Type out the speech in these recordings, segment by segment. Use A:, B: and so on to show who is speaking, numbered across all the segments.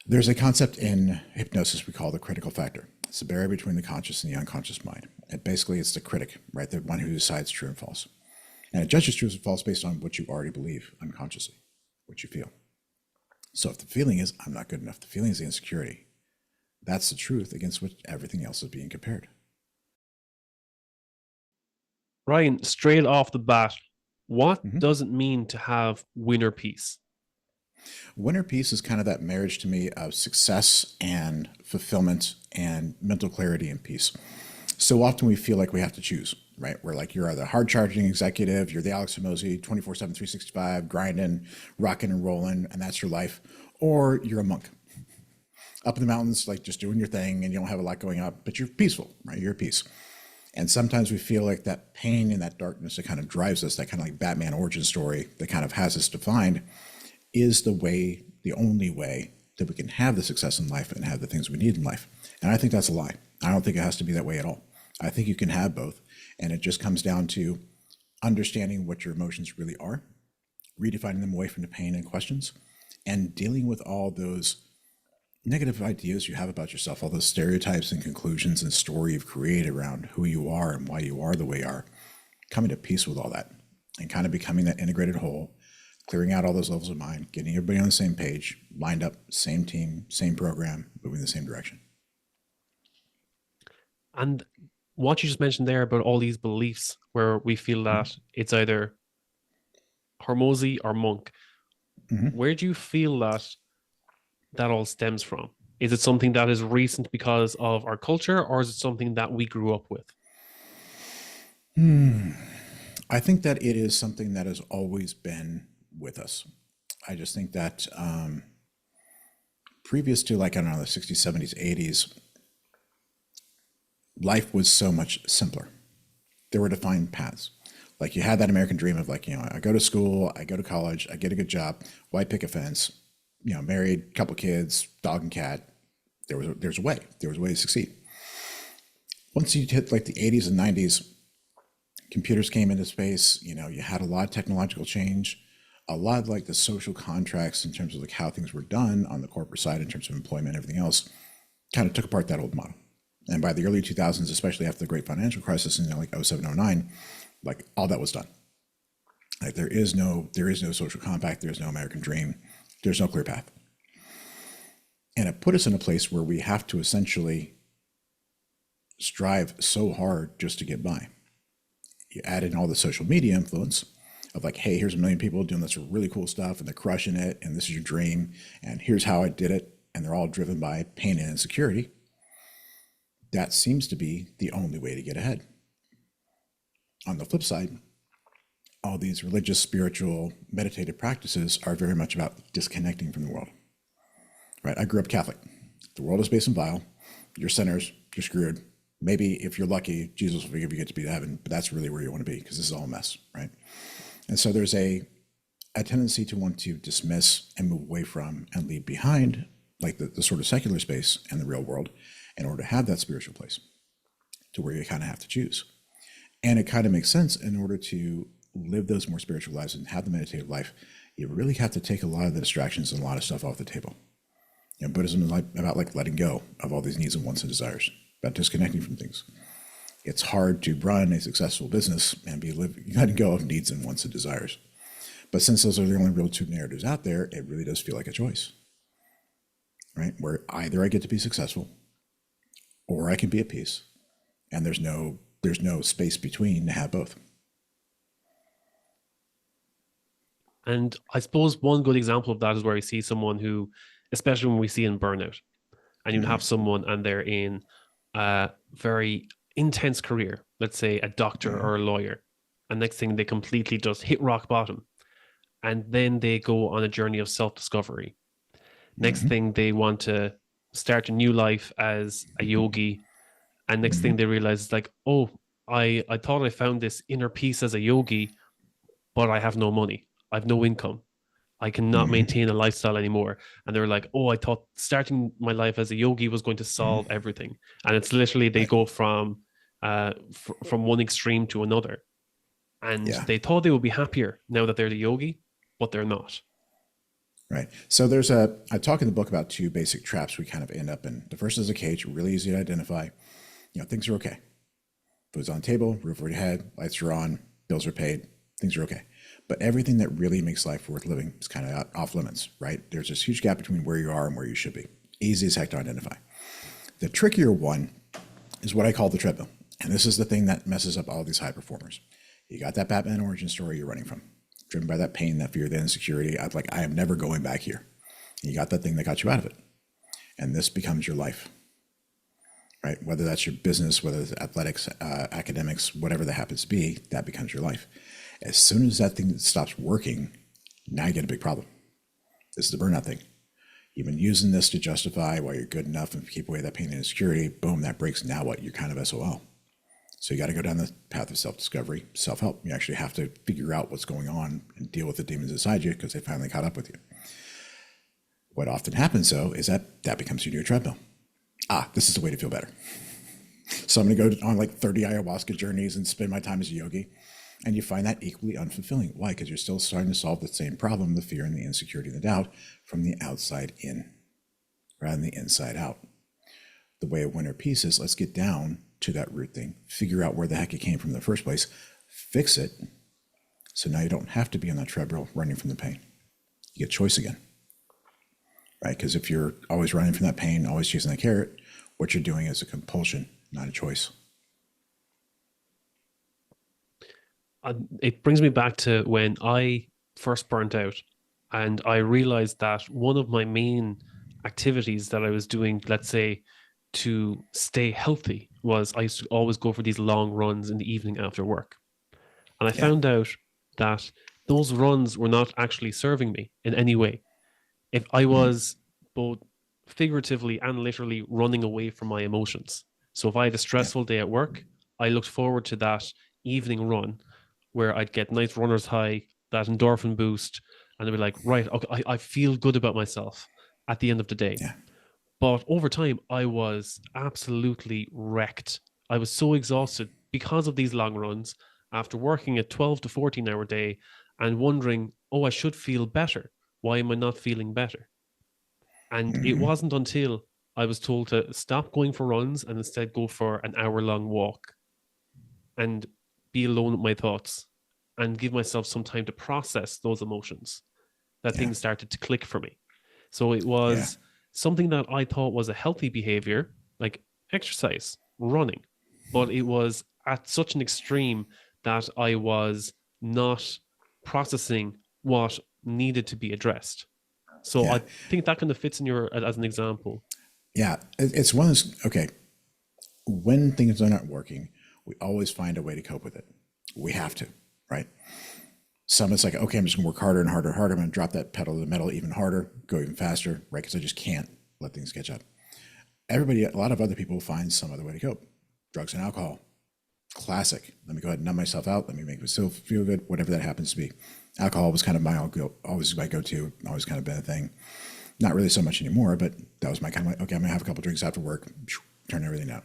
A: There's a concept in hypnosis we call the critical factor. It's the barrier between the conscious and the unconscious mind. And basically, it's the critic, right? The one who decides true and false. And it judges true and false based on what you already believe unconsciously, what you feel. So if the feeling is, I'm not good enough, the feeling is the insecurity. That's the truth against which everything else is being compared.
B: Ryan, straight off the bat, what
A: Mm-hmm.
B: does it mean to have winner peace?
A: Winter peace is kind of that marriage to me of success and fulfillment and mental clarity and peace. So often we feel like we have to choose, right? We're like, you're the hard charging executive, you're the Alex Hormozy, 24/7, 365, grinding, rocking and rolling, and that's your life. Or you're a monk up in the mountains, like just doing your thing and you don't have a lot going up, but you're peaceful, right? You're at peace. And sometimes we feel like that pain and that darkness that kind of drives us, that kind of like Batman origin story that kind of has us defined, is the way, the only way that we can have the success in life and have the things we need in life. And I think that's a lie. I don't think it has to be that way at all. I think you can have both. And it just comes down to understanding what your emotions really are, redefining them away from the pain and questions, and dealing with all those negative ideas you have about yourself, all those stereotypes and conclusions and story you've created around who you are and why you are the way you are, coming to peace with all that and kind of becoming that integrated whole, clearing out all those levels of mind, getting everybody on the same page, lined up, same team, same program, moving in the same direction.
B: And what you just mentioned there about all these beliefs where we feel that it's either Hormozy or Monk,
A: Mm-hmm.
B: where do you feel that that all stems from? Is it something that is recent because of our culture, or is it something that we grew up with?
A: I think that it is something that has always been with us. I just think that previous to like, I don't know, the 60s, 70s, 80s, life was so much simpler. There were defined paths. Like you had that American dream of like, I go to school, I go to college, I get a good job, white picket fence, married, couple kids, dog and cat. There's a way. There was a way to succeed. Once you hit like the 80s and 90s, computers came into space. You had a lot of technological change, a lot of like the social contracts in terms of like how things were done on the corporate side in terms of employment, everything else, kind of took apart that old model. And by the early 2000s, especially after the great financial crisis in like '07, '09, like all that was done. Like there is no social compact, there's no American dream, there's no clear path. And it put us in a place where we have to essentially strive so hard just to get by. You add in all the social media influence of like, hey, here's a million people doing this really cool stuff and they're crushing it, and this is your dream, and here's how I did it, and they're all driven by pain and insecurity. That seems to be the only way to get ahead. On the flip side, all these religious, spiritual, meditative practices are very much about disconnecting from the world. Right? I grew up Catholic. The world is based in bile. You're sinners. You're screwed. Maybe if you're lucky, Jesus will forgive you, get to be to heaven. But that's really where you want to be because this is all a mess, right? And so there's a tendency to want to dismiss and move away from and leave behind like the sort of secular space and the real world in order to have that spiritual place to where you kind of have to choose. And it kind of makes sense in order to live those more spiritual lives and have the meditative life. You really have to take a lot of the distractions and a lot of stuff off the table. Buddhism is like about like letting go of all these needs and wants and desires, about disconnecting from things. It's hard to run a successful business and be letting go of needs and wants and desires. But since those are the only real two narratives out there, it really does feel like a choice, right? Where either I get to be successful or I can be at peace, and there's no space between to have both.
B: And I suppose one good example of that is where I see someone who, especially when we see in burnout, and you have someone and they're in a very intense career, let's say a doctor or a lawyer, and next thing they completely just hit rock bottom. And then they go on a journey of self discovery. Next thing they want to start a new life as a yogi. And next thing they realize is like, oh, I thought I found this inner peace as a yogi, but I have no money. I have no income. I cannot maintain a lifestyle anymore. And they're like, oh, I thought starting my life as a yogi was going to solve everything. And it's literally they
A: Right.
B: go from one extreme to another. And
A: Yeah.
B: they thought they would be happier now that they're the yogi, but they're not.
A: Right. So I talk in the book about two basic traps we kind of end up in. The first is a cage, really easy to identify. Things are okay. Food's on the table, roof over your head, lights are on, bills are paid, things are okay. But everything that really makes life worth living is kind of off limits, right? There's this huge gap between where you are and where you should be. Easy as heck to identify. The trickier one is what I call the treadmill. And this is the thing that messes up all these high performers. You got that Batman origin story you're running from, driven by that pain, that fear, that insecurity. I am never going back here. And you got that thing that got you out of it. And this becomes your life, right? Whether that's your business, whether it's athletics, academics, whatever that happens to be, that becomes your life. As soon as that thing stops working, now you get a big problem. This is the burnout thing. You've been using this to justify why you're good enough and keep away that pain and insecurity. Boom, that breaks. Now what? You're kind of SOL. So you got to go down the path of self-discovery, self-help. You actually have to figure out what's going on and deal with the demons inside you because they finally caught up with you. What often happens, though, is that becomes your new treadmill. This is the way to feel better. So I'm going to go on like 30 ayahuasca journeys and spend my time as a yogi. And you find that equally unfulfilling. Why? Because you're still starting to solve the same problem, the fear and the insecurity and the doubt, from the outside in rather than the inside out. The way of winner peace is let's get down to that root thing, figure out where the heck it came from in the first place, fix it. So now you don't have to be on that treadmill running from the pain. You get choice again, right? Because if you're always running from that pain, always chasing that carrot, what you're doing is a compulsion, not a choice.
B: It brings me back to when I first burnt out, and I realized that one of my main activities that I was doing, let's say, to stay healthy was I used to always go for these long runs in the evening after work. And I
A: Yeah,
B: found out that those runs were not actually serving me in any way. If I was both figuratively and literally running away from my emotions. So if I had a
A: yeah,
B: stressful day at work, I looked forward to that evening run where I'd get nice runner's high, that endorphin boost, and I'd be like, right, okay, I feel good about myself at the end of the day.
A: yeah,
B: But over time, I was absolutely wrecked. I was so exhausted because of these long runs after working a 12 to 14-hour day and wondering, oh, I should feel better. Why am I not feeling better? And it wasn't until I was told to stop going for runs and instead go for an hour-long walk and be alone with my thoughts and give myself some time to process those emotions that
A: yeah,
B: things started to click for me. So it
A: yeah,
B: was something that I thought was a healthy behavior, like exercise, running, but it was at such an extreme that I was not processing what needed to be addressed. So
A: yeah,
B: I think that kind of fits in your as an example.
A: yeah. It's one of those, okay, when things are not working, we always find a way to cope with it. We have to, right? Some it's like, okay, I'm just gonna work harder and harder and harder. I'm gonna drop that pedal to the metal even harder, go even faster, right? Because I just can't let things catch up. A lot of other people find some other way to cope. Drugs and alcohol, classic. Let me go ahead and numb myself out. Let me make myself feel good, whatever that happens to be. Alcohol was kind of always my go-to, always kind of been a thing. Not really so much anymore, but that was my kind of like, okay, I'm gonna have a couple drinks after work, turn everything down.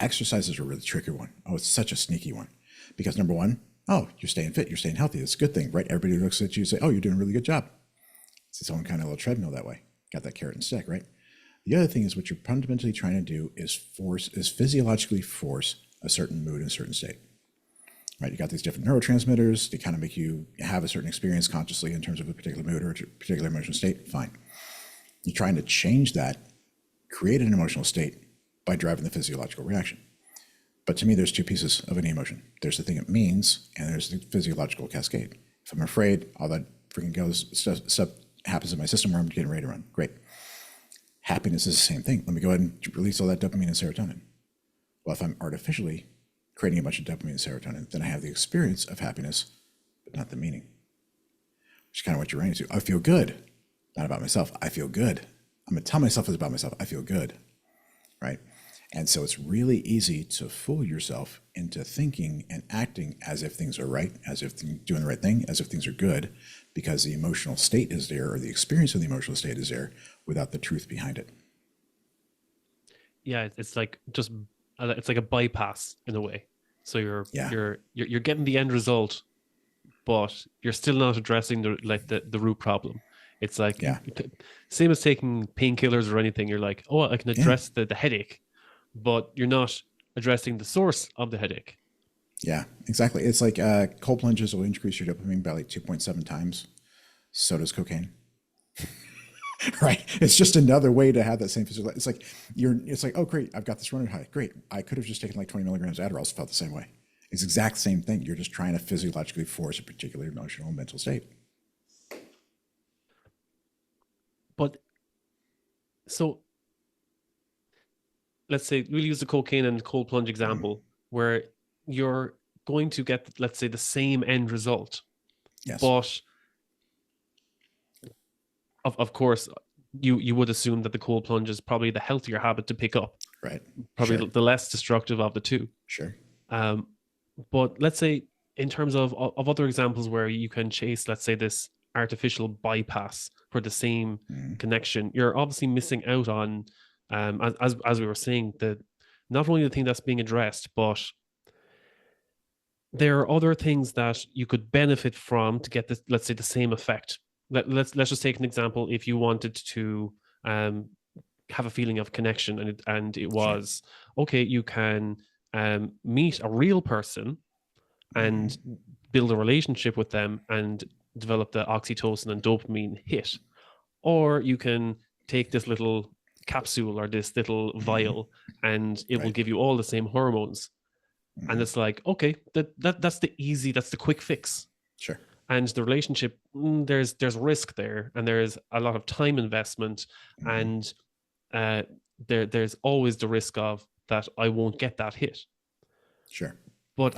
A: Exercise is a really tricky one. Oh, it's such a sneaky one. Because number one, oh, you're staying fit, you're staying healthy. It's a good thing, right? Everybody looks at you and say, oh, you're doing a really good job. It's its own kind of little treadmill that way. Got that carrot and stick, right? The other thing is what you're fundamentally trying to do is physiologically force a certain mood and a certain state. Right? You got these different neurotransmitters. They kind of make you have a certain experience consciously in terms of a particular mood or a particular emotional state. Fine. You're trying to change that, create an emotional state by driving the physiological reaction. But to me, there's two pieces of any emotion. There's the thing it means, and there's the physiological cascade. If I'm afraid, all that freaking stuff happens in my system where I'm getting ready to run. Great. Happiness is the same thing. Let me go ahead and release all that dopamine and serotonin. Well, if I'm artificially creating a bunch of dopamine and serotonin, then I have the experience of happiness, but not the meaning. Which is kind of what you're running to. I feel good. Not about myself. I feel good. I'm going to tell myself it's about myself. I feel good. Right? And so it's really easy to fool yourself into thinking and acting as if things are right, as if you're doing the right thing, as if things are good, because the emotional state is there or the experience of the emotional state is there without the truth behind it.
B: Yeah, it's like just it's like a bypass in a way. So you're
A: Yeah.
B: you're you're getting the end result, but you're still not addressing the root problem. It's like
A: Yeah.
B: same as taking painkillers or anything. You're like, oh, I can
A: Yeah.
B: address the headache, but you're not addressing the source of the headache.
A: Yeah. Exactly. It's like cold plunges will increase your dopamine by like 2.7 times. So does cocaine. Right. It's just another way to have that same physical. It's like it's like, oh great, I've got this running high. Great. I could have just taken like 20 milligrams of Adderall, felt the same way. It's the exact same thing. You're just trying to physiologically force a particular emotional and mental state.
B: But so let's say we'll use the cocaine and cold plunge example where you're going to get, let's say, the same end result,
A: Yes.
B: but of course you would assume that the cold plunge is probably the healthier habit to pick up,
A: Right.
B: probably
A: Sure.
B: the less destructive of the two.
A: Sure.
B: um, but let's say in terms of other examples where you can chase, let's say, this artificial bypass for the same connection, you're obviously missing out on, as we were saying, the not only the thing that's being addressed, but there are other things that you could benefit from to get this, let's say, the same effect. Let's just take an example. If you wanted to um, have a feeling of connection, and it
A: Sure.
B: was okay, you can meet a real person and build a relationship with them and develop the oxytocin and dopamine hit, or you can take this little capsule or this little vial and it will
A: Right.
B: give you all the same hormones. And it's like, okay, that's the quick fix.
A: Sure.
B: And the relationship, there's risk there, and there's a lot of time investment, and uh, there's always the risk of that I won't get that hit.
A: Sure.
B: But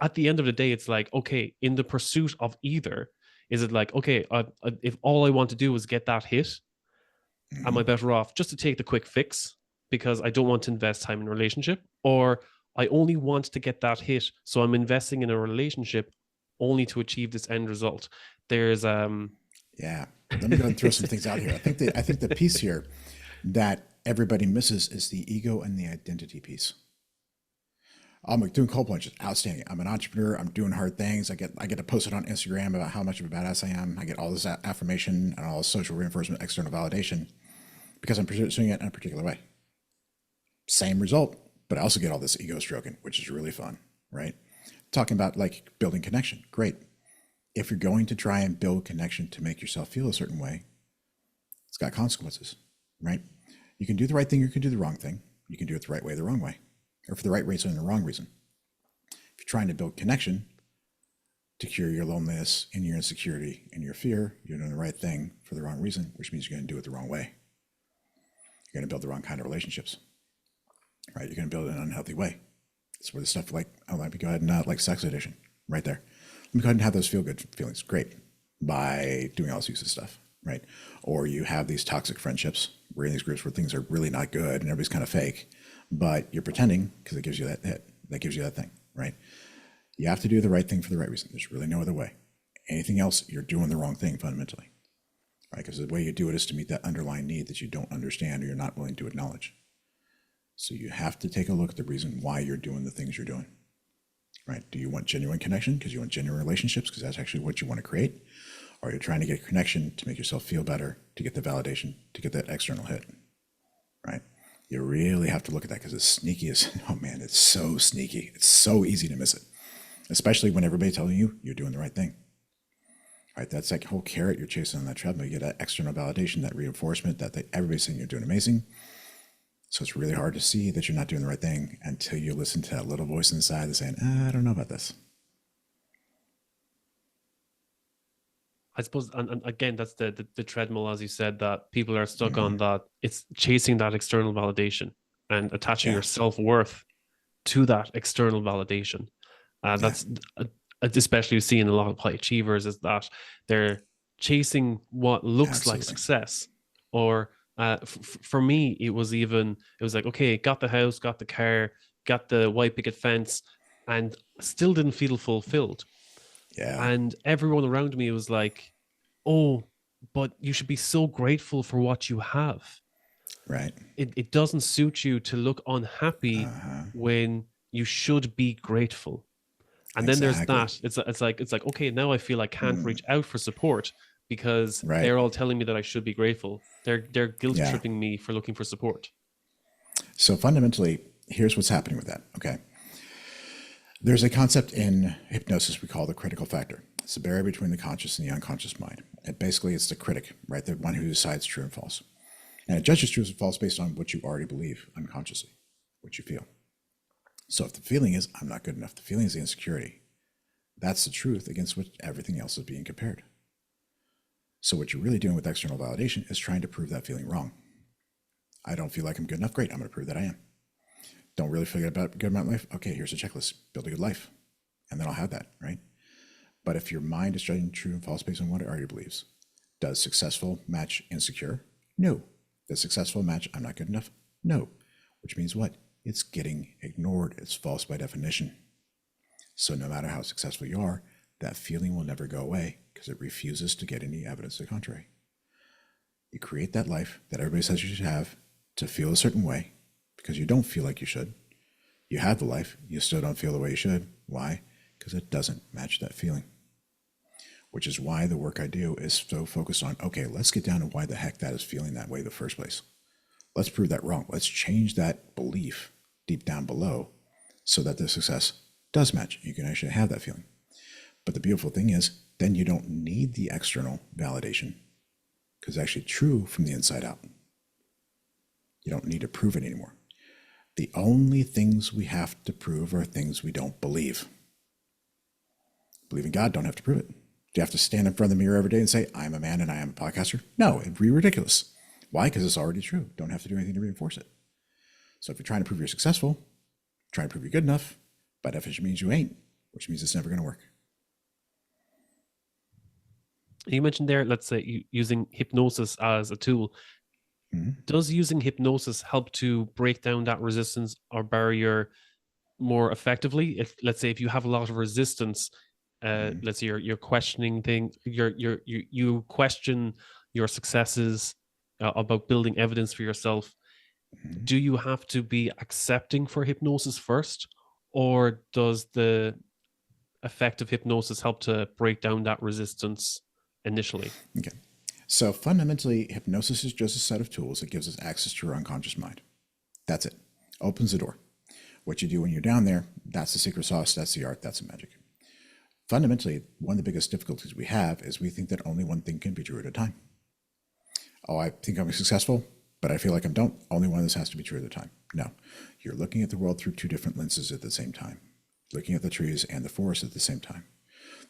B: at the end of the day, it's like, okay, in the pursuit of either, is it like, okay, if all I want to do is get that hit, am I better off just to take the quick fix because I don't want to invest time in a relationship? Or I only want to get that hit, so I'm investing in a relationship only to achieve this end result. There's
A: Yeah. Let me go ahead and throw some things out here. I think the piece here that everybody misses is the ego and the identity piece. I'm like doing cold plunges, outstanding. I'm an entrepreneur. I'm doing hard things. I get to post it on Instagram about how much of a badass I am. I get all this affirmation and all this social reinforcement, external validation because I'm pursuing it in a particular way. Same result, but I also get all this ego stroking, which is really fun, right? Talking about like building connection, great. If you're going to try and build connection to make yourself feel a certain way, it's got consequences, right? You can do the right thing, you can do the wrong thing. You can do it the right way, the wrong way, or for the right reason and the wrong reason. If you're trying to build connection to cure your loneliness and your insecurity and your fear, you're doing the right thing for the wrong reason, which means you're going to do it the wrong way. You're going to build the wrong kind of relationships, right? You're going to build it in an unhealthy way. That's where the stuff like, oh, let me go ahead and like sex addiction, right there. Let me go ahead and have those feel good feelings. Great. By doing all this useless stuff, right? Or you have these toxic friendships. We're in these groups where things are really not good and everybody's kind of fake, but you're pretending because it gives you that hit. That gives you that thing, right? You have to do the right thing for the right reason. There's really no other way. Anything else, you're doing the wrong thing fundamentally, right? Because the way you do it is to meet that underlying need that you don't understand or you're not willing to acknowledge. So you have to take a look at the reason why you're doing the things you're doing, right? Do you want genuine connection because you want genuine relationships because that's actually what you want to create? Or are you trying to get connection to make yourself feel better, to get the validation, to get that external hit, right? You really have to look at that because it's sneaky as, oh man, it's so sneaky. It's so easy to miss it, especially when everybody's telling you you're doing the right thing, right? That's like whole carrot you're chasing on that treadmill. You get that external validation, that reinforcement that everybody's saying you're doing amazing. So it's really hard to see that you're not doing the right thing until you listen to that little voice inside that's saying, I don't know about this.
B: I suppose, and again, that's the treadmill, as you said, that people are stuck on, that it's chasing that external validation and attaching
A: Yeah.
B: your self-worth to that external validation.
A: Yeah.
B: That's especially you see in a lot of high achievers, is that they're chasing what looks like
A: Absolutely.
B: success. Or for me, it was like, okay, got the house, got the car, got the white picket fence, and still didn't feel fulfilled.
A: Yeah.
B: And everyone around me was like, oh, but you should be so grateful for what you have.
A: Right.
B: It doesn't suit you to look unhappy when you should be grateful. And then there's
A: Exactly.
B: that. It's like, okay, now I feel I can't reach out for support because
A: Right.
B: they're all telling me that I should be grateful. They're guilt
A: Yeah.
B: tripping me for looking for support.
A: So fundamentally, here's what's happening with that. Okay. There's a concept in hypnosis we call the critical factor. It's the barrier between the conscious and the unconscious mind. And basically, it's the critic, right? The one who decides true and false. And it judges true and false based on what you already believe unconsciously, what you feel. So if the feeling is, I'm not good enough, the feeling is the insecurity, that's the truth against which everything else is being compared. So what you're really doing with external validation is trying to prove that feeling wrong. I don't feel like I'm good enough. Great, I'm going to prove that I am. Don't really feel good about life. Okay, here's a checklist. Build a good life. And then I'll have that, right? But if your mind is judging true and false based on what it already believes, does successful match insecure? No. Does successful match I'm not good enough? No. Which means what? It's getting ignored. It's false by definition. So no matter how successful you are, that feeling will never go away because it refuses to get any evidence to the contrary. You create that life that everybody says you should have to feel a certain way because you don't feel like you should. You have the life, you still don't feel the way you should. Why? Because it doesn't match that feeling. Which is why the work I do is so focused on, okay, let's get down to why the heck that is feeling that way in the first place. Let's prove that wrong. Let's change that belief deep down below so that the success does match. You can actually have that feeling. But the beautiful thing is, then you don't need the external validation because it's actually true from the inside out. You don't need to prove it anymore. The only things we have to prove are things we don't believe. Believe in God, don't have to prove it. Do you have to stand in front of the mirror every day and say, I'm a man and I am a podcaster? No, it'd be ridiculous. Why? Because it's already true. Don't have to do anything to reinforce it. So if you're trying to prove you're successful, trying to prove you're good enough, by definition means you ain't, which means it's never going to work.
B: You mentioned there, let's say, using hypnosis as a tool. Does using hypnosis help to break down that resistance or barrier more effectively? If, let's say, if you have a lot of resistance, let's say you're questioning things, you question your successes, about building evidence for yourself. Do you have to be accepting for hypnosis first, or does the effect of hypnosis help to break down that resistance initially?
A: Okay. So fundamentally, hypnosis is just a set of tools that gives us access to our unconscious mind. That's it. Opens the door. What you do when you're down there, that's the secret sauce, that's the art, that's the magic. Fundamentally, one of the biggest difficulties we have is we think that only one thing can be true at a time. Oh, I think I'm successful, but I feel like I don't. Only one of this has to be true at a time. No, you're looking at the world through two different lenses at the same time, looking at the trees and the forest at the same time.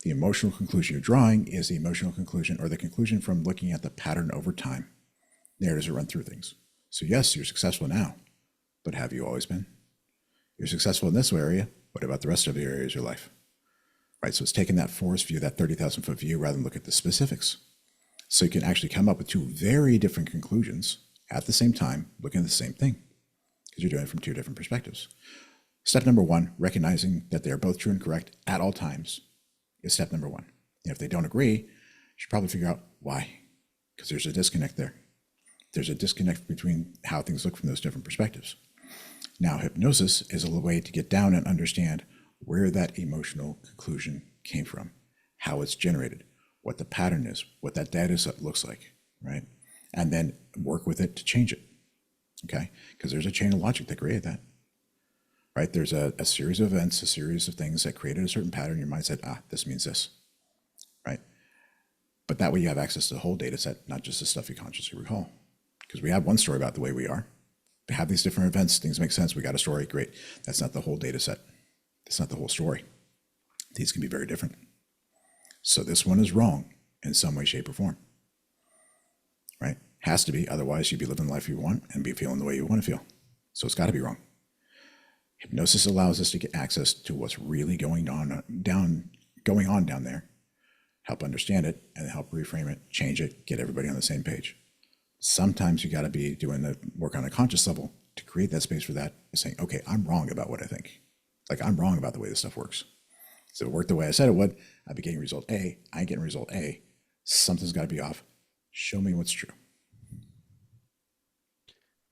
A: The emotional conclusion you're drawing is the emotional conclusion or the conclusion from looking at the pattern over time. Narratives that run through things. So yes, you're successful now, but have you always been? You're successful in this area. What about the rest of the areas of your life? Right, so it's taking that forest view, that 30,000 foot view, rather than look at the specifics. So you can actually come up with two very different conclusions at the same time, looking at the same thing, because you're doing it from two different perspectives. Step number one, recognizing that they are both true and correct at all times, is step number one. And if they don't agree, you should probably figure out why, because there's a disconnect there. There's a disconnect between how things look from those different perspectives. Now, hypnosis is a way to get down and understand where that emotional conclusion came from, how it's generated, what the pattern is, what that data set looks like, right? And then work with it to change it, okay? Because there's a chain of logic that created that, right? There's a series of events, a series of things that created a certain pattern. Your mind said, this means this, right? But that way you have access to the whole data set, not just the stuff you consciously recall. Because we have one story about the way we are. We have these different events, things make sense, we got a story, great. That's not the whole data set. That's not the whole story. These can be very different. So this one is wrong in some way, shape, or form, right? Has to be, otherwise you'd be living the life you want and be feeling the way you want to feel. So it's got to be wrong. Hypnosis allows us to get access to what's really going on down there, help understand it, and help reframe it, change it, get everybody on the same page. Sometimes you got to be doing the work on a conscious level to create that space for that, saying, okay, I'm wrong about what I think. Like, I'm wrong about the way this stuff works. So it worked the way I said it would. I'd be getting result A. I ain't getting result A. Something's got to be off. Show me what's true.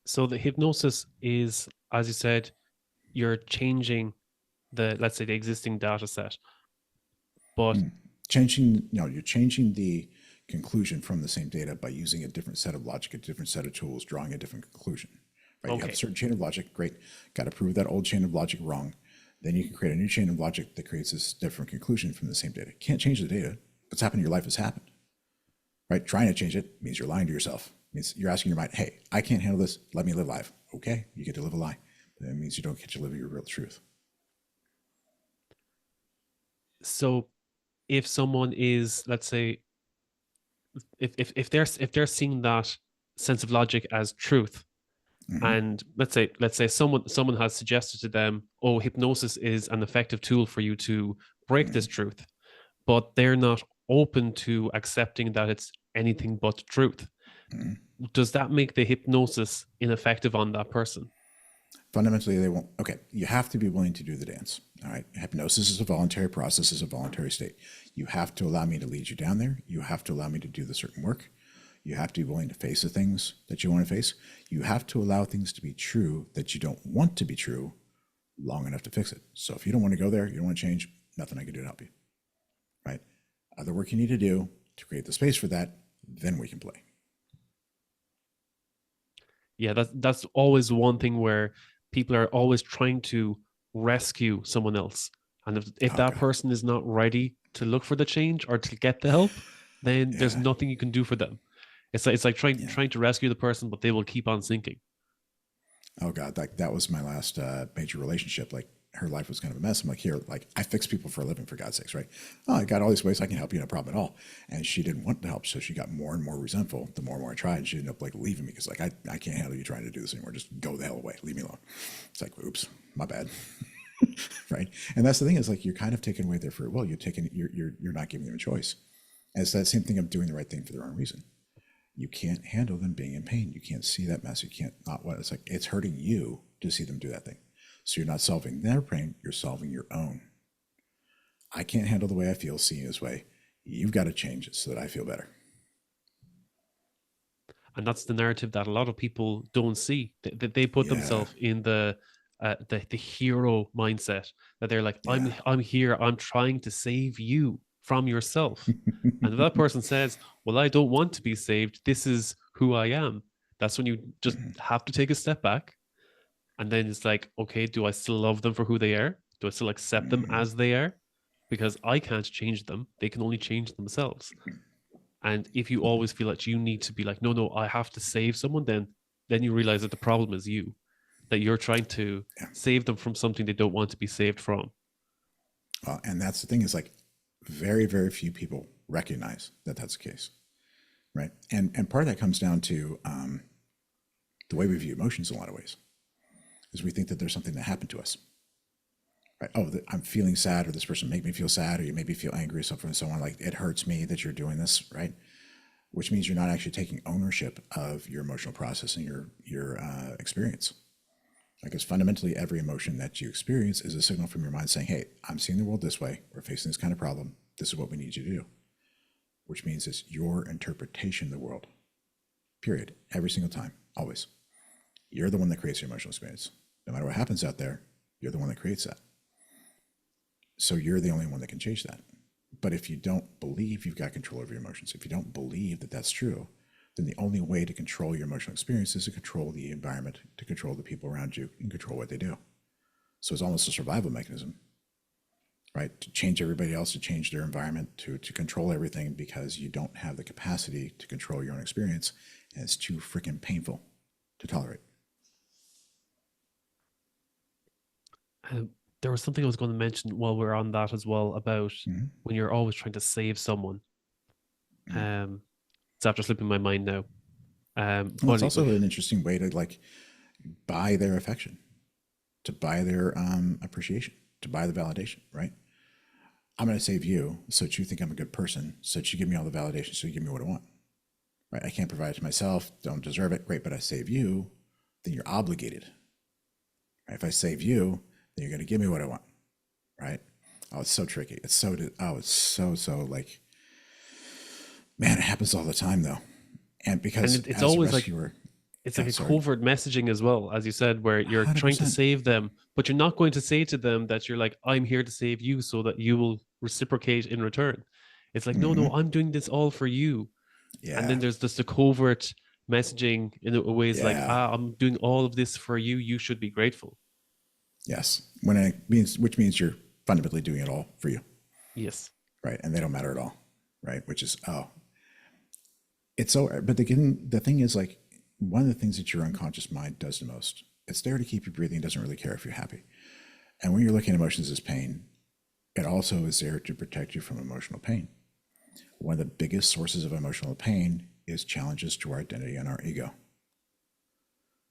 B: So the hypnosis is, as you said, you're changing let's say, the existing data set, but
A: You're changing the conclusion from the same data by using a different set of logic, a different set of tools, drawing a different conclusion. Right? You have a
B: Okay.
A: certain chain of logic, great. Got to prove that old chain of logic wrong. Then you can create a new chain of logic that creates this different conclusion from the same data. Can't change the data. What's happened in your life has happened. Right? Trying to change it means you're lying to yourself. It means you're asking your mind, hey, I can't handle this. Let me live life. Okay, you get to live a lie. But that means you don't get to live your real truth.
B: So if someone is, let's say, if they're seeing that sense of logic as truth,
A: Mm-hmm.
B: and let's say someone has suggested to them, oh, hypnosis is an effective tool for you to break
A: Mm-hmm.
B: this truth, but they're not open to accepting that it's anything but truth.
A: Mm-hmm.
B: Does that make the hypnosis ineffective on that person?
A: Fundamentally, they won't. Okay, you have to be willing to do the dance. All right, hypnosis is a voluntary process, is a voluntary state. You have to allow me to lead you down there. You have to allow me to do the certain work. You have to be willing to face the things that you want to face. You have to allow things to be true that you don't want to be true long enough to fix it. So if you don't want to go there, you don't want to change, nothing I can do to help you. Right? Other work you need to do to create the space for that, then we can play.
B: Yeah, that's always one thing where people are always trying to rescue someone else. And if
A: Oh
B: that
A: God.
B: person is not ready to look for the change or to get the help, then there's
A: Yeah.
B: nothing you can do for them. It's like trying
A: Yeah.
B: trying to rescue the person, but they will keep on sinking.
A: Oh God, like that was my last major relationship. Like her life was kind of a mess. I'm like, here, like I fix people for a living, for God's sakes, right? Oh, I got all these ways I can help you, no problem at all. And she didn't want to help, so she got more and more resentful. The more and more I tried, and she ended up like leaving me because like I can't handle you trying to do this anymore. Just go the hell away, leave me alone. It's like, oops, my bad, right? And that's the thing is like you're kind of taking away their free will. You're not giving them a choice. And it's that same thing of doing the right thing for the wrong reason. You can't handle them being in pain. You can't see that mess. You can't not what it's like. It's hurting you to see them do that thing. So you're not solving their pain. You're solving your own. I can't handle the way I feel seeing this way. You've got to change it so that I feel better.
B: And that's the narrative that a lot of people don't see. They put
A: Yeah.
B: themselves in the hero mindset, that they're like,
A: Yeah.
B: I'm here, I'm trying to save you from yourself. And if that person says, well, I don't want to be saved, this is who I am, that's when you just have to take a step back. And then it's like, okay, do I still love them for who they are? Do I still accept them as they are? Because I can't change them. They can only change themselves. And if you always feel that you need to be like, no, no, I have to save someone, then you realize that the problem is you, that you're trying to
A: Yeah.
B: save them from something they don't want to be saved from.
A: And that's the thing is like very, very few people recognize that that's the case. Right. And part of that comes down to the way we view emotions in a lot of ways is we think that there's something that happened to us. Right. Oh, I'm feeling sad, or this person made me feel sad, or you made me feel angry, or something and so on. Like it hurts me that you're doing this, right? Which means you're not actually taking ownership of your emotional process and your experience. Because fundamentally, every emotion that you experience is a signal from your mind saying, "Hey, I'm seeing the world this way. We're facing this kind of problem. This is what we need you to do." Which means it's your interpretation of the world. Period. Every single time, always. You're the one that creates your emotional experience. No matter what happens out there, you're the one that creates that. So you're the only one that can change that. But if you don't believe you've got control over your emotions, if you don't believe that that's true, then the only way to control your emotional experience is to control the environment, to control the people around you, and control what they do. So it's almost a survival mechanism, right? To change everybody else, to change their environment, to control everything because you don't have the capacity to control your own experience. And it's too freaking painful to tolerate.
B: There was something I was going to mention while we're on that as well, about
A: Mm-hmm.
B: when you're always trying to save someone.
A: Mm-hmm.
B: Um, it's after slipping my mind now.
A: Well, it's
B: But
A: also an interesting way to like buy their affection, to buy their appreciation, to buy the validation, right? I'm going to save you so that you think I'm a good person, so that you give me all the validation, so you give me what I want, right? I can't provide it to myself, don't deserve it, great, but I save you, then you're obligated. Right? If I save you, then you're going to give me what I want, right? Oh, it's so tricky. It's so like, man, it happens all the time though. And
B: and
A: because
B: it's
A: as a
B: always like,
A: rescuer,
B: it's like
A: yeah,
B: a
A: sorry,
B: covert messaging as well, as you said, where you're trying to
A: 100%.
B: save them, but you're not going to say to them that you're like, I'm here to save you so that you will reciprocate in return. It's like, no,
A: Mm-hmm.
B: no, I'm doing this all for you. And then
A: Yeah.
B: there's just the covert messaging in ways like,
A: Yeah.
B: I'm doing all of this for you. You should be grateful.
A: Yes. When it means, which means you're fundamentally doing it all for you,
B: Yes.
A: right? And they don't matter at all, right? Which is, oh, it's so, but the thing is like, one of the things that your unconscious mind does the most, it's there to keep you breathing. It doesn't really care if you're happy. And when you're looking at emotions as pain, it also is there to protect you from emotional pain. One of the biggest sources of emotional pain is challenges to our identity and our ego,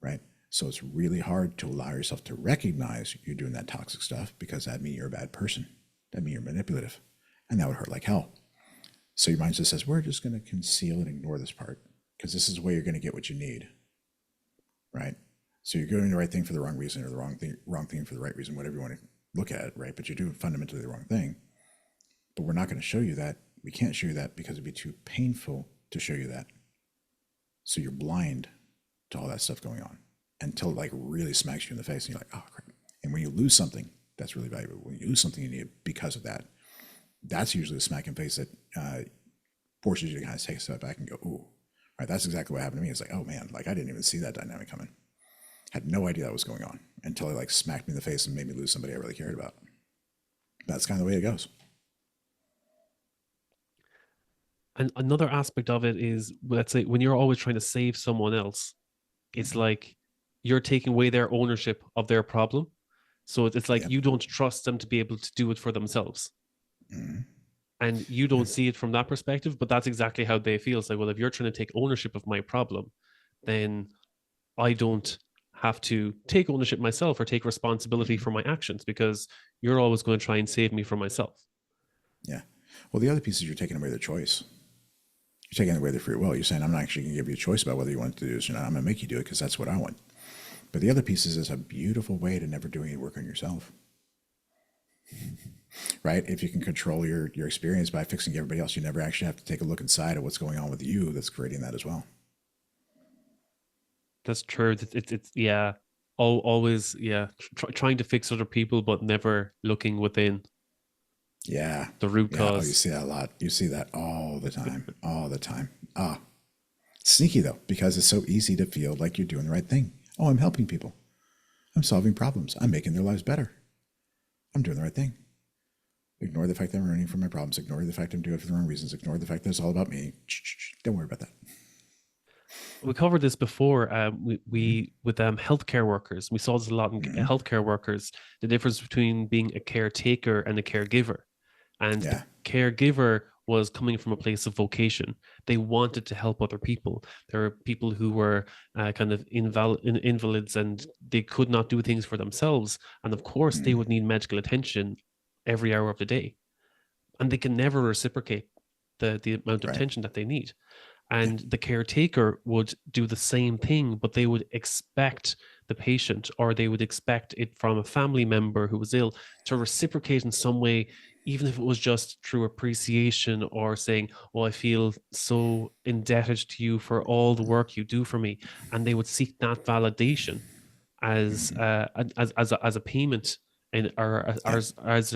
A: right? So it's really hard to allow yourself to recognize you're doing that toxic stuff, because that means you're a bad person. That means you're manipulative. And that would hurt like hell. So your mind just says, we're just going to conceal and ignore this part, because this is the way you're going to get what you need, right? So you're doing the right thing for the wrong reason, or the wrong thing for the right reason, whatever you want to look at it, right? But you're doing fundamentally the wrong thing. But we're not going to show you that. We can't show you that because it'd be too painful to show you that. So you're blind to all that stuff going on until it like really smacks you in the face and you're like, oh crap. And when you lose something that's really valuable, when you lose something you need because of that, that's usually the smack in the face that forces you to kind of take a step back and go, ooh, right, that's exactly what happened to me. It's like, oh man, like I didn't even see that dynamic coming. Had no idea that was going on until it like smacked me in the face and made me lose somebody I really cared about. That's kind of the way it goes.
B: And another aspect of it is, let's say, when you're always trying to save someone else, it's like you're taking away their ownership of their problem. So it's like
A: Yep.
B: you don't trust them to be able to do it for themselves.
A: Mm-hmm.
B: And you don't see it from that perspective, but that's exactly how they feel. It's like, well, if you're trying to take ownership of my problem, then I don't have to take ownership myself or take responsibility for my actions, because you're always going to try and save me from myself.
A: Yeah. Well, the other piece is you're taking away their choice. You're taking away their free will. You're saying, I'm not actually going to give you a choice about whether you want to do this or not. I'm going to make you do it because that's what I want. But the other piece is a beautiful way to never do any work on yourself. Right? If you can control your experience by fixing everybody else, you never actually have to take a look inside of what's going on with you that's creating that as well.
B: That's true. It's yeah, always yeah, trying to fix other people, but never looking within
A: Yeah.
B: the root
A: Yeah. Oh, you
B: cause.
A: see that a lot. You see that all the time. All the time. Ah, sneaky though, because it's so easy to feel like you're doing the right thing. Oh, I'm helping people. I'm solving problems. I'm making their lives better. I'm doing the right thing. Ignore the fact that I'm running from my problems. Ignore the fact I'm doing it for the wrong reasons. Ignore the fact that it's all about me. Don't worry about that.
B: We covered this before. We with healthcare workers. We saw this a lot in
A: Mm-hmm.
B: healthcare workers. The difference between being a caretaker and a caregiver. And the
A: Yeah.
B: caregiver was coming from a place of vocation. They wanted to help other people. There were people who were kind of invalids, and they could not do things for themselves. And of course, they
A: Mm-hmm.
B: would need medical attention every hour of the day. And they can never reciprocate the amount of
A: Right.
B: attention that they need.
A: Yeah.
B: And the caretaker would do the same thing, but they would expect the patient, or they would expect it from a family member who was ill, to reciprocate in some way, even if it was just through appreciation or saying, oh, I feel so indebted to you for all the work you do for me. And they would seek that validation as
A: Mm-hmm.
B: as a payment, and or
A: Yeah.
B: as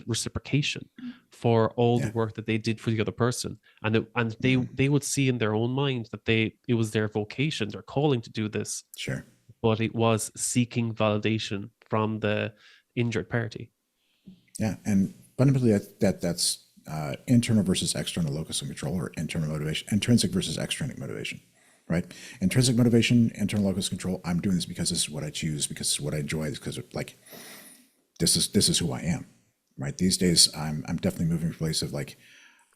B: reciprocation for all the
A: Yeah.
B: work that they did for the other person. And
A: Mm-hmm.
B: they would see in their own mind that it was their vocation, their calling to do this,
A: Sure.
B: but it was seeking validation from the injured party.
A: Yeah. And fundamentally, that's internal versus external locus of control, or internal motivation, intrinsic versus extrinsic motivation. Right? Intrinsic motivation, internal locus of control. I'm doing this because this is what I choose, because it's what I enjoy, because like this is who I am. Right? These days, I'm definitely moving from a place of like